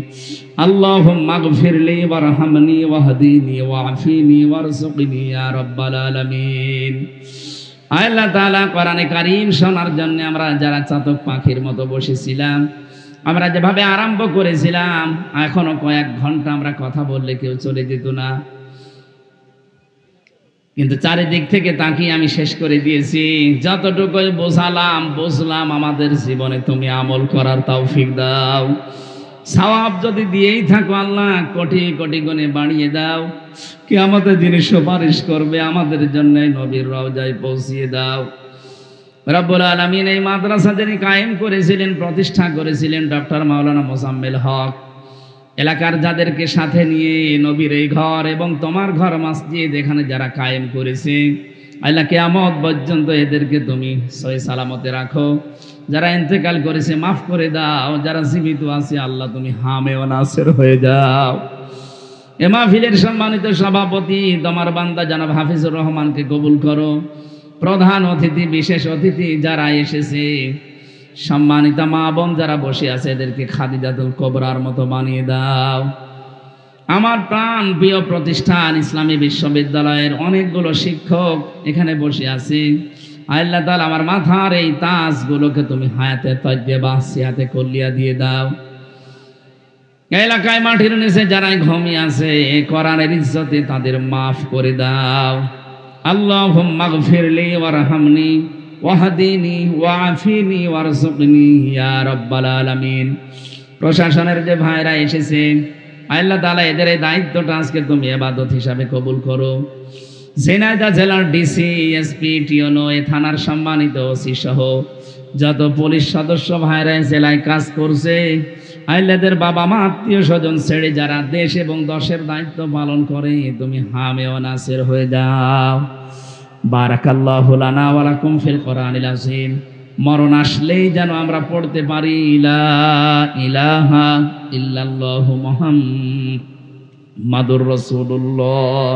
আল্লাহুম্মা ইগফিরলি ওয়ারহামনি ওয়াহদিনি ওয়াআফিনি ওয়ারযুকনি ইয়া রাব্বাল আলামিন। আল্লাহ তাআলা কোরআনে কারীম শোনার জন্য আমরা যারা চাতক পাখির মতো বসেছিলাম, আমরা যেভাবে আরম্ভ করেছিলাম, এখনো কয়েক ঘন্টা আমরা কথা বললে কেউ চলে যেত না, কিন্তু চারিদিক থেকে তাকিয়ে আমি শেষ করে দিয়েছি। যতটুকুই বুঝলাম আমাদের জীবনে তুমি আমল করার তৌফিক দাও। সওয়াব যদি দিয়েই থাকো আল্লাহ, কোটি কোটি গুণে বাড়িয়ে দাও। কিয়ামতের দিনে সুপারিশ করবে আমাদের জন্য, নবীর রওজায় পৌঁছিয়ে দাও। রব্বুল আলামিন এই মাদ্রাসা যিনি কায়েম করেছিলেন, প্রতিষ্ঠা করেছিলেন ডক্টর মাওলানা মোজাম্মেল হক, এলাকার যাদেরকে সাথে নিয়ে নবীর এই ঘর এবং তোমার ঘর মসজিদ এখানে যারা কায়েম করেছে, আল্লাহ কিয়ামত পর্যন্ত এদেরকে তুমি সহি সালামতে রাখো। যারা ইন্তেকাল করেছে মাফ করে দাও, যারা জীবিত আছে আল্লাহ তুমি হামে ও নাসির হয়ে যাও। এ মাহফিলের সম্মানিত সভাপতি তোমার বান্দা জনাব হাফিজুর রহমানকে কবুল করো। প্রধান অতিথি, বিশেষ অতিথি যারা এসেছে, সম্মানিতা মা বোন যারা বসে আছে, এদেরকে খাদিজাতুল কোবরার মতো বানিয়ে দাও। আমার প্রাণ প্রিয় প্রতিষ্ঠান ইসলামী বিশ্ববিদ্যালয়ের অনেকগুলো শিক্ষক এখানে বসে আছে। আল্লাহ তাআলা আমার মাথার এই তাজগুলোকে তুমি হায়াতে তাইয়্যিবা সিহাতে কুল্লিয়া দিয়ে দাও। এলাকায় মাটির নিচে যারা ঘুমিয়ে আছে, কোরআনের ইজ্জতে তাদের মাফ করে দাও। আল্লাহুম্মা গফিরলি ওয়ারহামনি ওয়াহদিনি ওয়াআফিনি ওয়ারযুকনি ইয়া রাব্বাল আলামিন। প্রশাসনের যে ভাইরা এসেছে, আল্লাহ তাআলা এদের এই দায়িত্বটা আজকে তুমি ইবাদত হিসাবে কবুল করো। ঝিনাইদহ জেলার ডিসি, এসপি, টিওনো, এ থানার সম্মানিত ওসি সহ যত পুলিশ সদস্য ভাইরা জেলায় কাজ করছে, আল্লাহদের বাবা মা আত্মীয় স্বজন ছেড়ে যারা দেশ এবং দশের দায়িত্ব পালন করে, তুমি হামে ও নাসির হয়ে যাও। বারাকাল্লাহু লানা ওয়া লাকুম ফিল কোরআনিল আযীম। মরণ আসলেই যেন আমরা পড়তে পারি লা ইলাহা ইল্লাল্লাহু মুহাম্মাদুর রাসূলুল্লাহ।